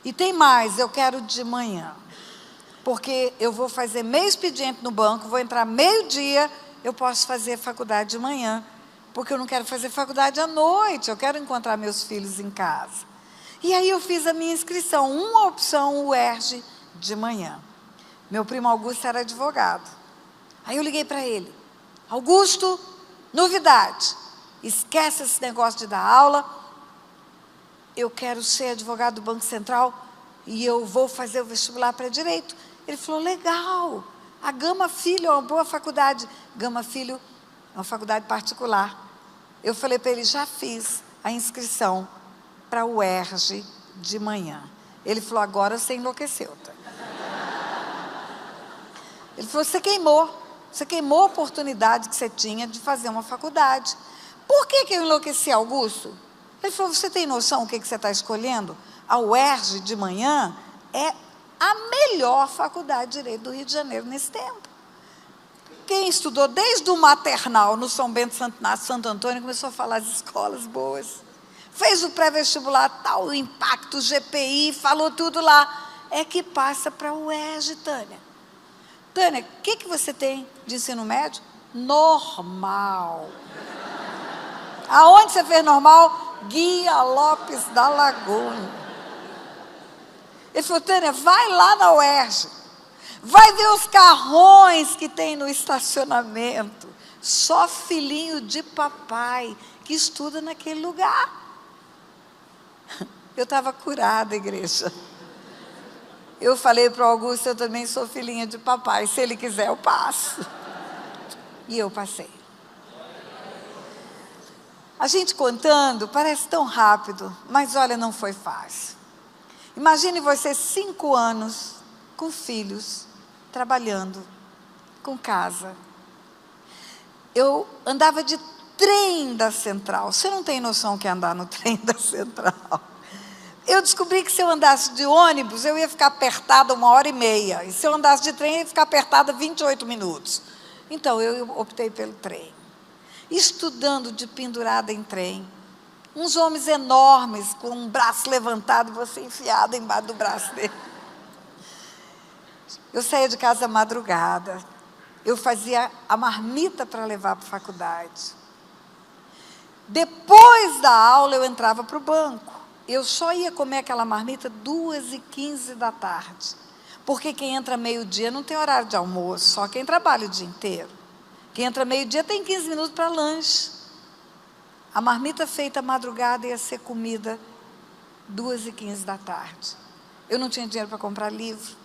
E tem mais, eu quero de manhã, porque eu vou fazer meio expediente no banco, vou entrar meio-dia, eu posso fazer faculdade de manhã, porque eu não quero fazer faculdade à noite, eu quero encontrar meus filhos em casa. E aí eu fiz a minha inscrição, uma opção, o UERJ, de manhã. Meu primo Augusto era advogado. Aí eu liguei para ele. Augusto, novidade, esquece esse negócio de dar aula, eu quero ser advogado do Banco Central e eu vou fazer o vestibular para direito. Ele falou, legal, a Gama Filho é uma boa faculdade. Gama Filho é uma faculdade particular. Eu falei para ele, já fiz a inscrição para o UERJ de manhã. Ele falou, agora você enlouqueceu. Tá? Ele falou, você queimou a oportunidade que você tinha de fazer uma faculdade. Por que eu enlouqueci, Augusto? Ele falou, você tem noção do que você está escolhendo? A UERJ de manhã é a melhor faculdade de Direito do Rio de Janeiro nesse tempo. Quem estudou desde o maternal no São Bento Santo Antônio começou a falar as escolas boas. Fez o pré-vestibular, tal, o impacto, o GPI, falou tudo lá. É que passa para o UERJ, Tânia. Tânia, o que você tem de ensino médio? Normal. Aonde você fez normal? Guia Lopes da Laguna. Ele falou, Tânia, vai lá na UERJ. Vai ver os carrões que tem no estacionamento. Só filhinho de papai que estuda naquele lugar. Eu estava curada, igreja. Eu falei para o Augusto, eu também sou filhinha de papai, se ele quiser eu passo. E eu passei. A gente contando, parece tão rápido, mas olha, não foi fácil. Imagine você 5 anos com filhos, trabalhando, com casa. Eu andava de trem da Central. Você não tem noção o que é andar no trem da Central. Eu descobri que se eu andasse de ônibus, eu ia ficar apertada 1h30. E se eu andasse de trem, eu ia ficar apertada 28 minutos. Então, eu optei pelo trem. Estudando de pendurada em trem. Uns homens enormes, com um braço levantado e você enfiada embaixo do braço dele. Eu saía de casa à madrugada. Eu fazia a marmita para levar para a faculdade. Depois da aula, eu entrava para o banco. Eu só ia comer aquela marmita 2h15 da tarde. Porque quem entra meio-dia não tem horário de almoço, só quem trabalha o dia inteiro. Quem entra meio-dia tem 15 minutos para lanche. A marmita feita à madrugada ia ser comida 2h15 da tarde. Eu não tinha dinheiro para comprar livro.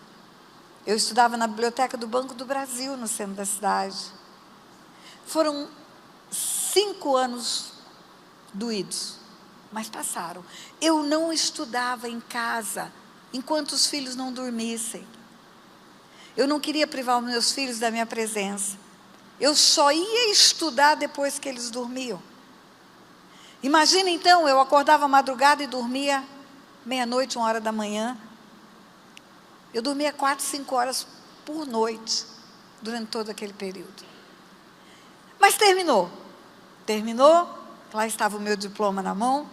Eu estudava na biblioteca do Banco do Brasil, no centro da cidade. Foram 5 anos doídos, mas passaram. Eu não estudava em casa enquanto os filhos não dormissem. Eu não queria privar os meus filhos da minha presença. Eu só ia estudar depois que eles dormiam. Imagina então, eu acordava madrugada e dormia meia-noite, 1h da manhã. Eu dormia 4, 5 horas por noite, durante todo aquele período. Mas terminou. Lá estava o meu diploma na mão.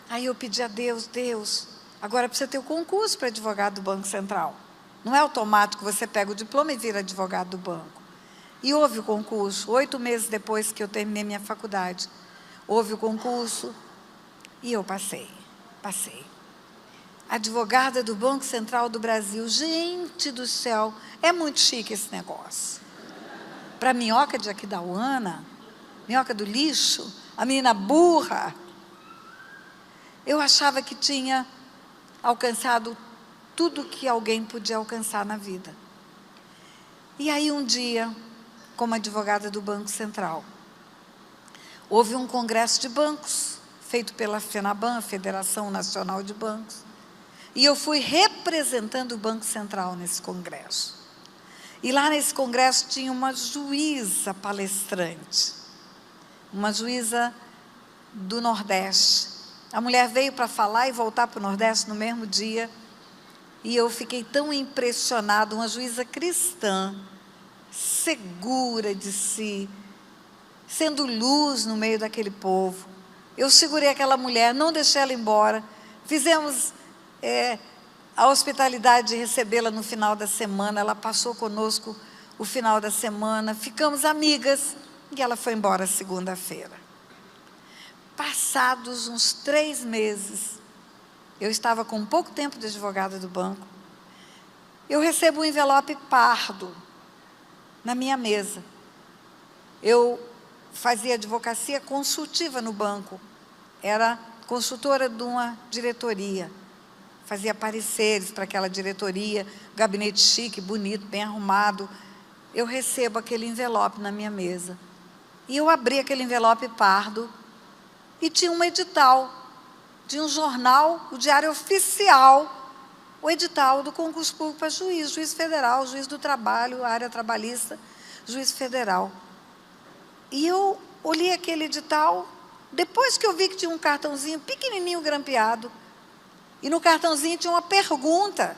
Aí eu pedi a Deus, Deus, agora precisa ter o concurso para advogado do Banco Central. Não é automático, você pega o diploma e vira advogado do banco. E houve o concurso, 8 meses depois que eu terminei minha faculdade. Houve o concurso e eu passei. Advogada do Banco Central do Brasil. Gente do céu, é muito chique esse negócio. Para a minhoca de Aquidauana, minhoca do lixo, a menina burra, eu achava que tinha alcançado tudo que alguém podia alcançar na vida. E aí um dia, como advogada do Banco Central, houve um congresso de bancos, feito pela FENABAN, Federação Nacional de Bancos, e eu fui representando o Banco Central nesse congresso. E lá nesse congresso tinha uma juíza palestrante, uma juíza do Nordeste. A mulher veio para falar e voltar para o Nordeste no mesmo dia, e eu fiquei tão impressionada, uma juíza cristã, segura de si, sendo luz no meio daquele povo. Eu segurei aquela mulher, não deixei ela embora, fizemos a hospitalidade de recebê-la no final da semana, ela passou conosco o final da semana, ficamos amigas, e ela foi embora segunda-feira. Passados uns 3 meses, eu estava com pouco tempo de advogada do banco, eu recebo um envelope pardo na minha mesa. Eu fazia advocacia consultiva no banco, era consultora de uma diretoria, fazia pareceres para aquela diretoria, gabinete chique, bonito, bem arrumado. Eu recebo aquele envelope na minha mesa, e eu abri aquele envelope pardo, e tinha um edital, de um jornal, o Diário Oficial, o edital do concurso público para juiz, juiz federal, juiz do trabalho, área trabalhista, juiz federal. E eu olhei aquele edital, depois que eu vi que tinha um cartãozinho pequenininho grampeado, e no cartãozinho tinha uma pergunta.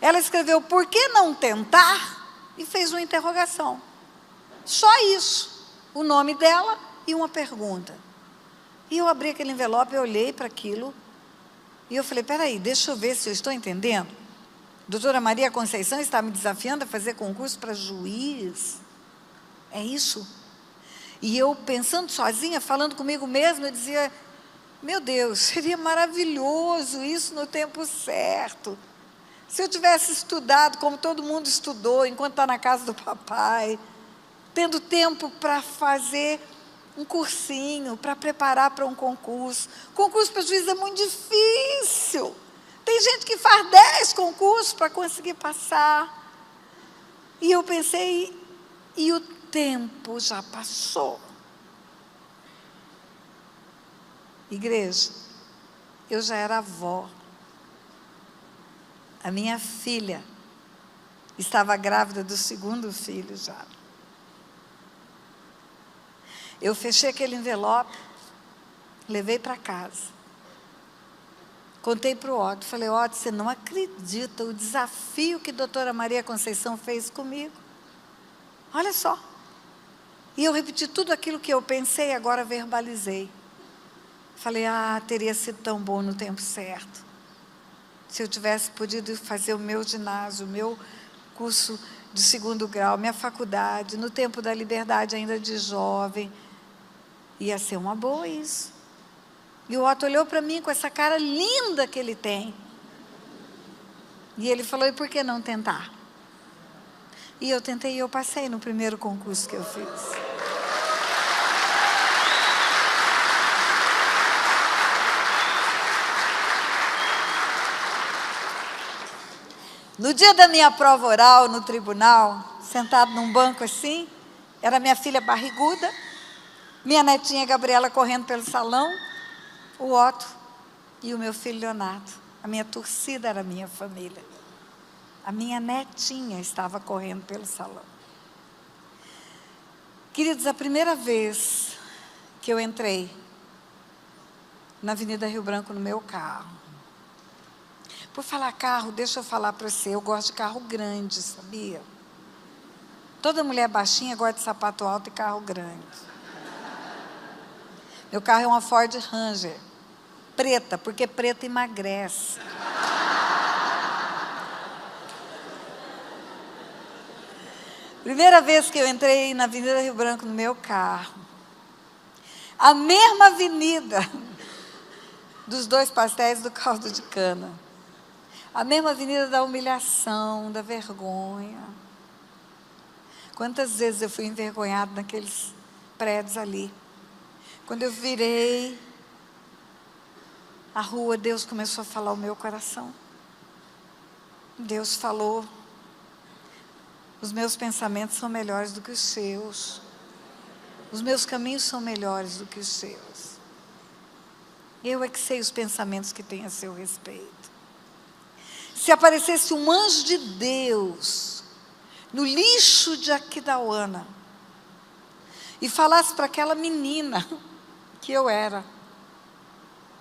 Ela escreveu, por que não tentar? E fez uma interrogação. Só isso, o nome dela e uma pergunta. E eu abri aquele envelope, eu olhei para aquilo, e eu falei, peraí, deixa eu ver se eu estou entendendo. Doutora Maria Conceição está me desafiando a fazer concurso para juiz. É isso? E eu, pensando sozinha, falando comigo mesma, eu dizia, meu Deus, seria maravilhoso isso no tempo certo. Se eu tivesse estudado como todo mundo estudou, enquanto está na casa do papai, tendo tempo para fazer um cursinho, para preparar para um concurso. Concurso para juiz é muito difícil. Tem gente que faz 10 concursos para conseguir passar. E eu pensei, e o tempo já passou. Igreja, eu já era avó. A minha filha estava grávida do 2º filho já. Eu fechei aquele envelope, levei para casa. Contei para o Otto, falei, Otto, você não acredita o desafio que a doutora Maria Conceição fez comigo. Olha só. E eu repeti tudo aquilo que eu pensei, agora verbalizei. Falei, teria sido tão bom no tempo certo. Se eu tivesse podido fazer o meu ginásio, o meu curso de 2º grau, minha faculdade, no tempo da liberdade ainda de jovem. Ia ser uma boa isso. E o Otto olhou para mim com essa cara linda que ele tem. E ele falou, e por que não tentar? E eu tentei e eu passei no primeiro concurso que eu fiz. No dia da minha prova oral no tribunal, sentado num banco assim, era minha filha barriguda, minha netinha Gabriela correndo pelo salão, o Otto e o meu filho Leonardo. A minha torcida era a minha família. A minha netinha estava correndo pelo salão. Queridos, a primeira vez que eu entrei na Avenida Rio Branco no meu carro. Por falar carro, deixa eu falar para você, eu gosto de carro grande, sabia? Toda mulher baixinha gosta de sapato alto e carro grande. Meu carro é uma Ford Ranger, preta, porque preta emagrece. Primeira vez que eu entrei na Avenida Rio Branco no meu carro, a mesma avenida dos 2 pastéis do caldo de cana, a mesma avenida da humilhação, da vergonha. Quantas vezes eu fui envergonhada naqueles prédios ali. Quando eu virei a rua, Deus começou a falar ao meu coração. Deus falou, os meus pensamentos são melhores do que os seus. Os meus caminhos são melhores do que os seus. Eu é que sei os pensamentos que tenho a seu respeito. Se aparecesse um anjo de Deus no lixo de Aquidauana e falasse para aquela menina que eu era,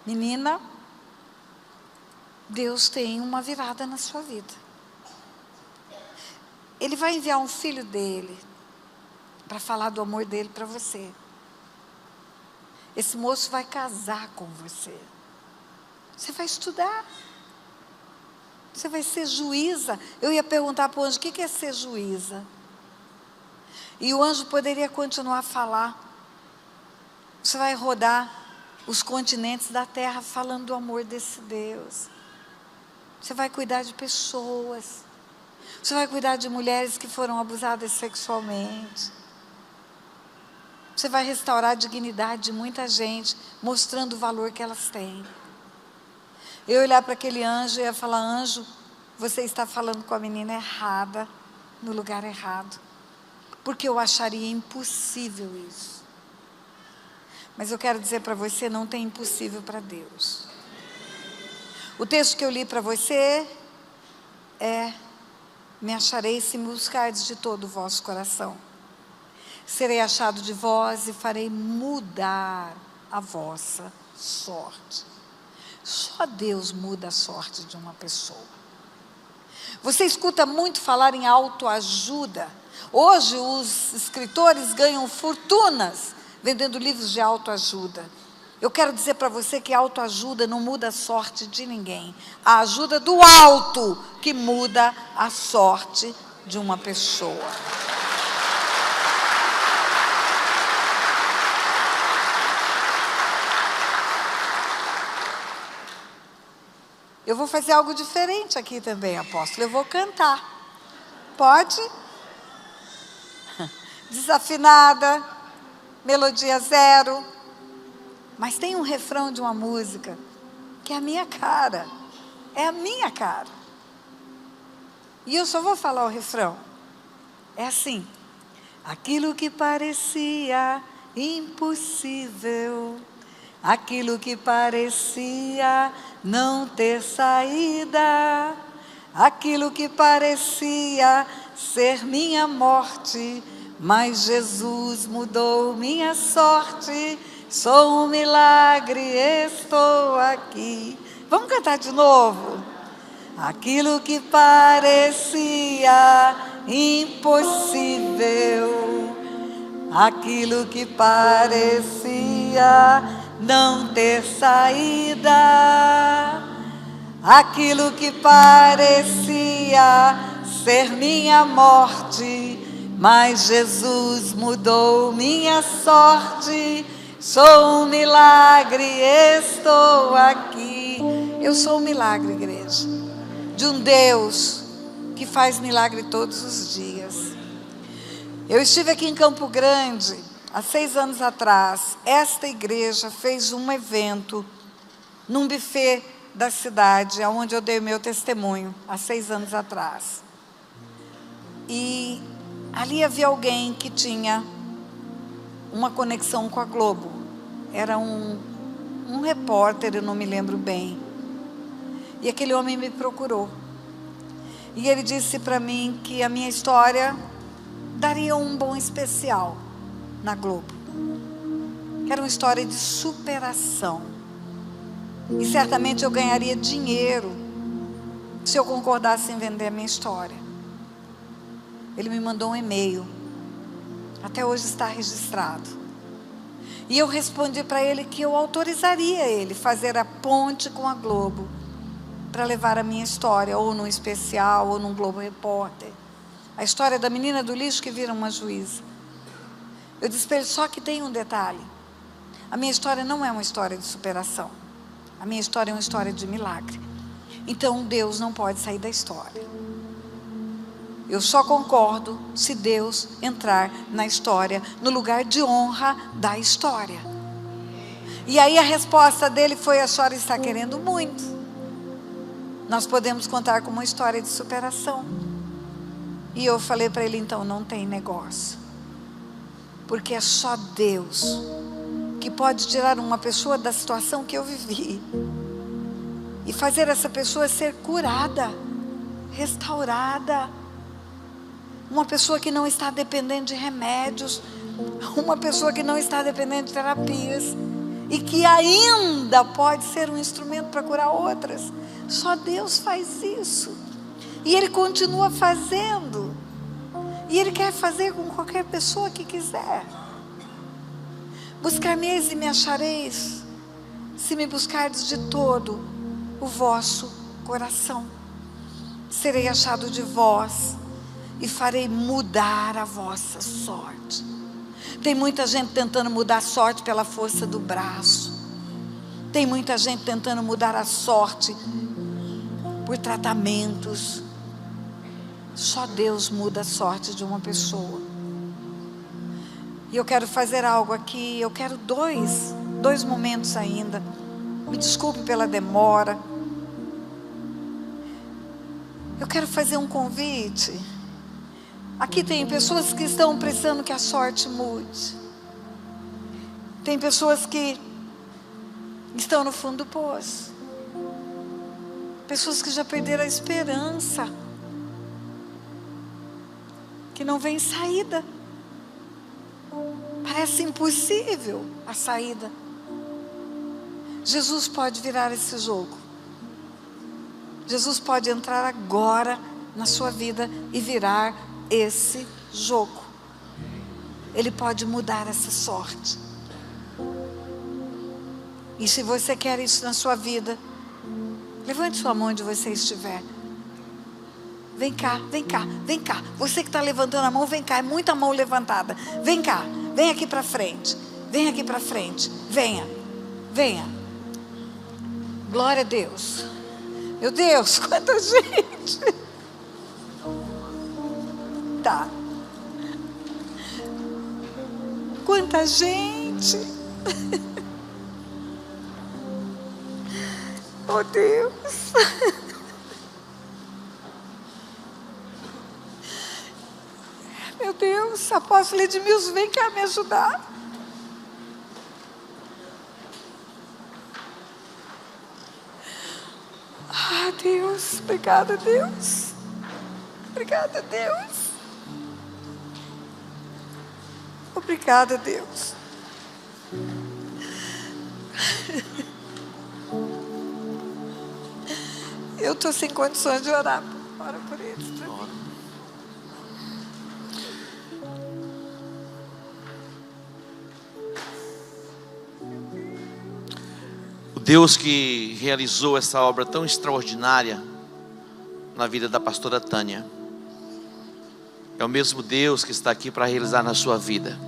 menina, Deus tem uma virada na sua vida. Ele vai enviar um filho dele para falar do amor dele para você. Esse moço vai casar com você. Você vai estudar. Você vai ser juíza. Eu ia perguntar para o anjo, o que é ser juíza? E o anjo poderia continuar a falar. Você vai rodar os continentes da terra falando do amor desse Deus. Você vai cuidar de pessoas. Você vai cuidar de mulheres que foram abusadas sexualmente. Você vai restaurar a dignidade de muita gente, mostrando o valor que elas têm. Eu olhar para aquele anjo e ia falar, anjo, você está falando com a menina errada, no lugar errado. Porque eu acharia impossível isso. Mas eu quero dizer para você, não tem impossível para Deus. O texto que eu li para você é, me acharei se me buscardes de todo o vosso coração. Serei achado de vós e farei mudar a vossa sorte. Só Deus muda a sorte de uma pessoa. Você escuta muito falar em autoajuda. Hoje os escritores ganham fortunas vendendo livros de autoajuda. Eu quero dizer para você que a autoajuda não muda a sorte de ninguém. A ajuda do alto que muda a sorte de uma pessoa. Eu vou fazer algo diferente aqui também, apóstolo. Eu vou cantar. Pode? Desafinada, melodia zero. Mas tem um refrão de uma música que é a minha cara. É a minha cara. E eu só vou falar o refrão. É assim. Aquilo que parecia impossível, aquilo que parecia não ter saída, aquilo que parecia ser minha morte, mas Jesus mudou minha sorte. Sou um milagre, estou aqui. Vamos cantar de novo? Aquilo que parecia impossível, aquilo que parecia não ter saída, aquilo que parecia ser minha morte, mas Jesus mudou minha sorte. Sou um milagre, estou aqui. Eu sou um milagre, igreja, de um Deus que faz milagre todos os dias. Eu estive aqui em Campo Grande há 6 anos atrás. Esta igreja fez um evento num buffet da cidade, onde eu dei o meu testemunho há 6 anos atrás. E ali havia alguém que tinha uma conexão com a Globo. Era um repórter, eu não me lembro bem. E aquele homem me procurou. E ele disse para mim que a minha história daria um bom especial na Globo. Era uma história de superação. E certamente eu ganharia dinheiro se eu concordasse em vender a minha história. Ele me mandou um e-mail. Até hoje está registrado. E eu respondi para ele que eu autorizaria ele fazer a ponte com a Globo para levar a minha história, ou num especial, ou num Globo Repórter. A história da menina do lixo que vira uma juíza. Eu disse para ele, só que tem um detalhe. A minha história não é uma história de superação. A minha história é uma história de milagre. Então Deus não pode sair da história. Eu só concordo se Deus entrar na história, no lugar de honra da história. E aí a resposta dele foi: a senhora está querendo muito. Nós podemos contar com uma história de superação. E eu falei para ele, então não tem negócio. Porque é só Deus que pode tirar uma pessoa da situação que eu vivi e fazer essa pessoa ser curada, restaurada. Uma pessoa que não está dependendo de remédios, uma pessoa que não está dependendo de terapias e que ainda pode ser um instrumento para curar outras. Só Deus faz isso. E Ele continua fazendo. E Ele quer fazer com qualquer pessoa que quiser. Buscar-me-eis e me achareis, se me buscardes de todo o vosso coração. Serei achado de vós e farei mudar a vossa sorte. Tem muita gente tentando mudar a sorte pela força do braço. Tem muita gente tentando mudar a sorte por tratamentos. Só Deus muda a sorte de uma pessoa. E eu quero fazer algo aqui. Eu quero dois momentos ainda. Me desculpe pela demora. Eu quero fazer um convite. Aqui tem pessoas que estão precisando que a sorte mude. Tem pessoas que estão no fundo do poço. Pessoas que já perderam a esperança. Que não vem saída. Parece impossível a saída. Jesus pode virar esse jogo. Jesus pode entrar agora na sua vida e virar esse jogo. Ele pode mudar essa sorte. E se você quer isso na sua vida, levante sua mão onde você estiver. Vem cá, vem cá, vem cá. Você que está levantando a mão, vem cá. É muita mão levantada. Vem cá, vem aqui para frente. Vem aqui para frente. Venha, venha. Glória a Deus. Meu Deus, quanta gente. Tá. Quanta gente. Oh Deus. Meu Deus, apóstolo Edmilson, vem cá me ajudar. Ah, Deus, obrigada, Deus. Obrigada, Deus. Obrigada, Deus. Eu estou sem condições de orar. Ora por eles. O Deus que realizou essa obra tão extraordinária na vida da pastora Tânia é o mesmo Deus que está aqui para realizar na sua vida.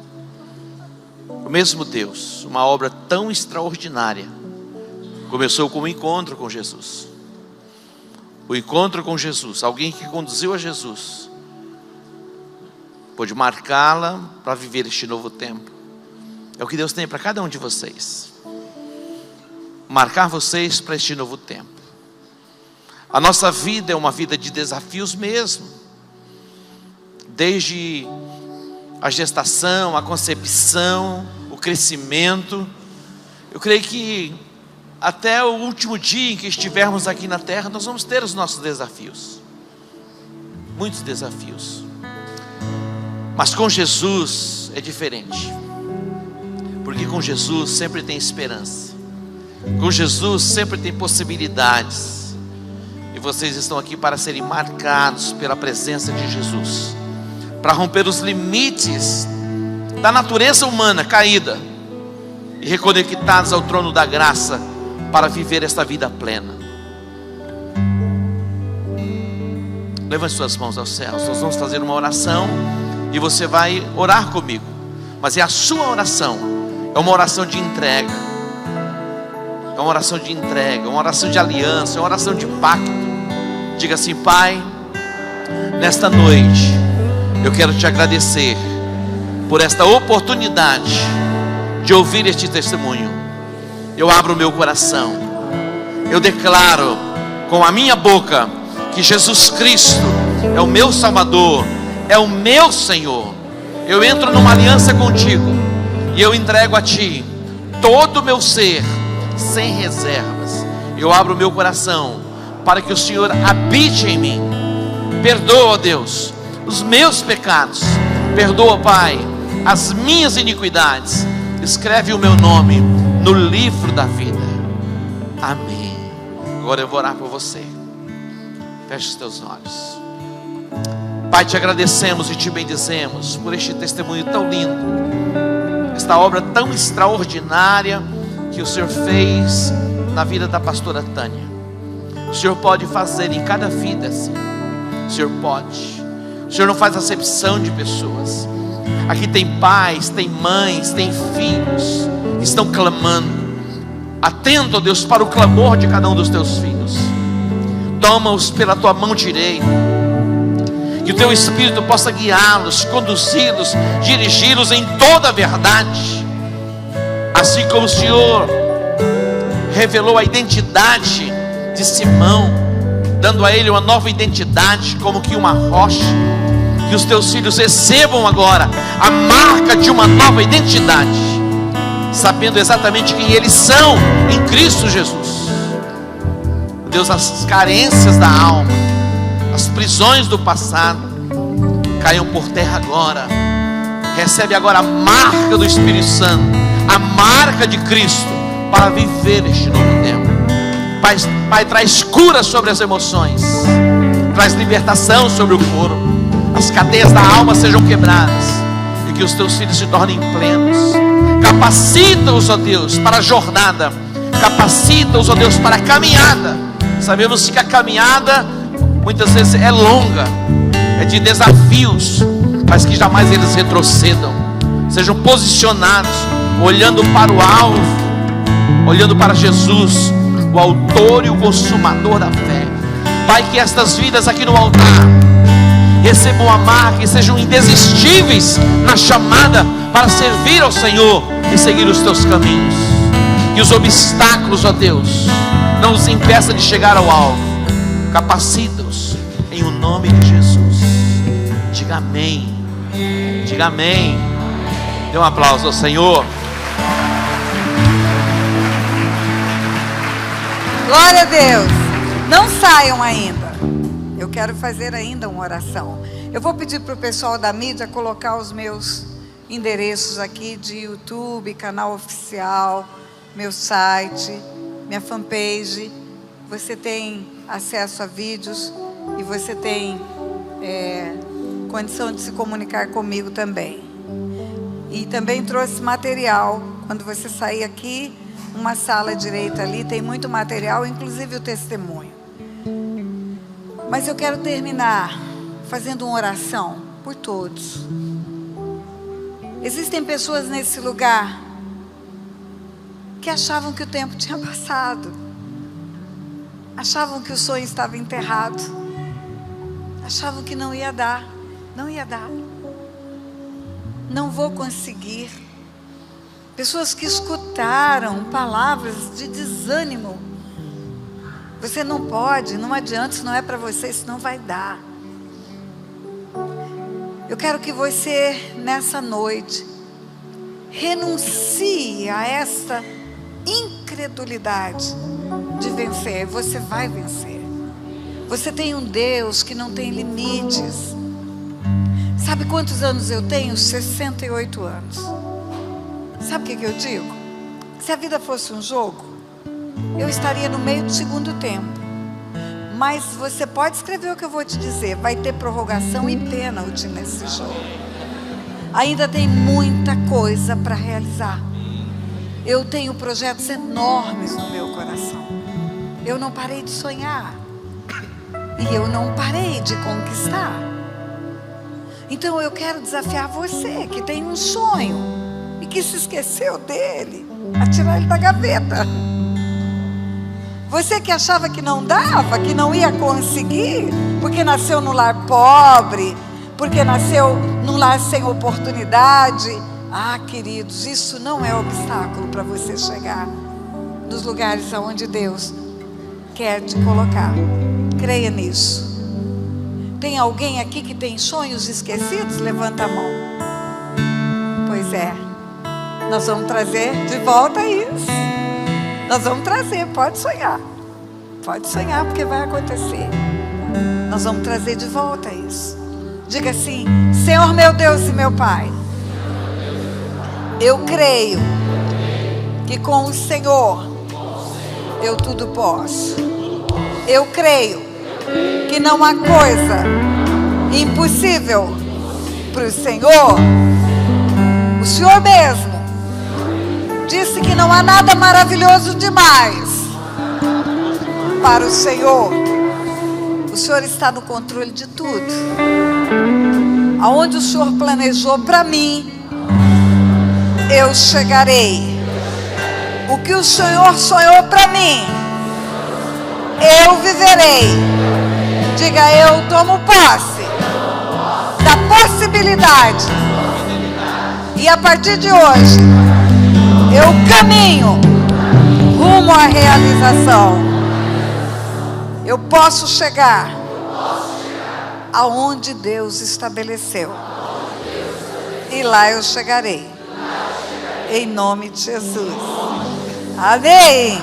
O mesmo Deus, uma obra tão extraordinária, começou com um encontro com Jesus. O encontro com Jesus, alguém que conduziu a Jesus, pôde marcá-la para viver este novo tempo. É o que Deus tem para cada um de vocês. Marcar vocês para este novo tempo. A nossa vida é uma vida de desafios mesmo. Desde a gestação, a concepção, o crescimento. Eu creio que até o último dia em que estivermos aqui na terra, nós vamos ter os nossos desafios. Muitos desafios. Mas com Jesus é diferente. Porque com Jesus sempre tem esperança. Com Jesus sempre tem possibilidades. E vocês estão aqui para serem marcados pela presença de Jesus, para romper os limites da natureza humana caída e reconectados ao trono da graça, para viver esta vida plena. Levante suas mãos aos céus. Nós vamos fazer uma oração e você vai orar comigo. Mas é a sua oração. É uma oração de entrega. É uma oração de entrega, uma oração de aliança, uma oração de pacto. Diga assim: Pai, nesta noite eu quero te agradecer por esta oportunidade de ouvir este testemunho. Eu abro o meu coração. Eu declaro com a minha boca que Jesus Cristo é o meu Salvador, é o meu Senhor. Eu entro numa aliança contigo e eu entrego a Ti todo o meu ser, sem reservas. Eu abro o meu coração para que o Senhor habite em mim. Perdoa, Deus, os meus pecados. Perdoa, Pai, as minhas iniquidades. Escreve o meu nome no livro da vida. Amém. Agora eu vou orar por você. Feche os teus olhos. Pai, te agradecemos e te bendizemos por este testemunho tão lindo, esta obra tão extraordinária que o Senhor fez na vida da pastora Tânia. O Senhor pode fazer em cada vida assim. O Senhor pode. O Senhor não faz acepção de pessoas. Aqui tem pais, tem mães, tem filhos que estão clamando. Atenta, ó Deus, para o clamor de cada um dos teus filhos. Toma-os pela tua mão direita. Que o teu Espírito possa guiá-los, conduzi-los, dirigi-los em toda a verdade. Assim como o Senhor revelou a identidade de Simão, dando a ele uma nova identidade, como que uma rocha. Que os teus filhos recebam agora a marca de uma nova identidade, sabendo exatamente quem eles são em Cristo Jesus. Deus, as carências da alma, as prisões do passado caiam por terra agora. Recebe agora a marca do Espírito Santo, a marca de Cristo, para viver este novo tempo. Pai, traz cura sobre as emoções, traz libertação sobre o corpo. As cadeias da alma sejam quebradas e que os teus filhos se tornem plenos. Capacita-os, ó Deus, para a jornada. Capacita-os, ó Deus, para a caminhada. Sabemos que a caminhada muitas vezes é longa, é de desafios, mas que jamais eles retrocedam. Sejam posicionados, olhando para o alvo, olhando para Jesus, o autor e o consumador da fé. Pai, que estas vidas aqui no altar recebam a marca e sejam indesistíveis na chamada para servir ao Senhor e seguir os teus caminhos. Que os obstáculos, ó Deus, não os impeçam de chegar ao alvo. Capacita-os em o nome de Jesus. Diga amém. Diga amém. Dê um aplauso ao Senhor. Glória a Deus. Não saiam ainda. Eu quero fazer ainda uma oração. Eu vou pedir para o pessoal da mídia colocar os meus endereços aqui de YouTube, canal oficial, meu site, minha fanpage. Você tem acesso a vídeos e você tem condição de se comunicar comigo também. E também trouxe material. Quando você sair aqui, uma sala direita ali, tem muito material, inclusive o testemunho. Mas eu quero terminar fazendo uma oração por todos. Existem pessoas nesse lugar que achavam que o tempo tinha passado, achavam que o sonho estava enterrado, achavam que não ia dar, não vou conseguir. Pessoas que escutaram palavras de desânimo. Você não pode, não adianta, isso não é para você, isso não vai dar. Eu quero que você, nessa noite, renuncie a esta incredulidade de vencer. Você vai vencer. Você tem um Deus que não tem limites. Sabe quantos anos eu tenho? 68 anos. Sabe o que eu digo? Se a vida fosse um jogo, eu estaria no meio do segundo tempo. Mas você pode escrever o que eu vou te dizer. Vai ter prorrogação e pênalti nesse jogo. Ainda tem muita coisa para realizar. Eu tenho projetos enormes no meu coração. Eu não parei de sonhar. E eu não parei de conquistar. Então eu quero desafiar você que tem um sonho e que se esqueceu dele, a tirar ele da gaveta. Você que achava que não dava, que não ia conseguir, porque nasceu num lar pobre, porque nasceu num lar sem oportunidade. Ah, queridos, isso não é obstáculo para você chegar nos lugares aonde Deus quer te colocar. Creia nisso. Tem alguém aqui que tem sonhos esquecidos? Levanta a mão. Pois é, nós vamos trazer de volta isso. Nós vamos trazer, pode sonhar, porque vai acontecer. Nós vamos trazer de volta isso. Diga assim: Senhor meu Deus e meu Pai, eu creio que com o Senhor eu tudo posso. Eu creio que não há coisa impossível para o Senhor. O Senhor mesmo disse que não há nada maravilhoso demais para o Senhor. O Senhor está no controle de tudo. Aonde o Senhor planejou para mim, eu chegarei. O que o Senhor sonhou para mim, eu viverei. Diga: eu tomo posse da possibilidade. E a partir de hoje, eu caminho rumo à realização. Eu posso chegar aonde Deus estabeleceu. E lá eu chegarei. Em nome de Jesus. Amém.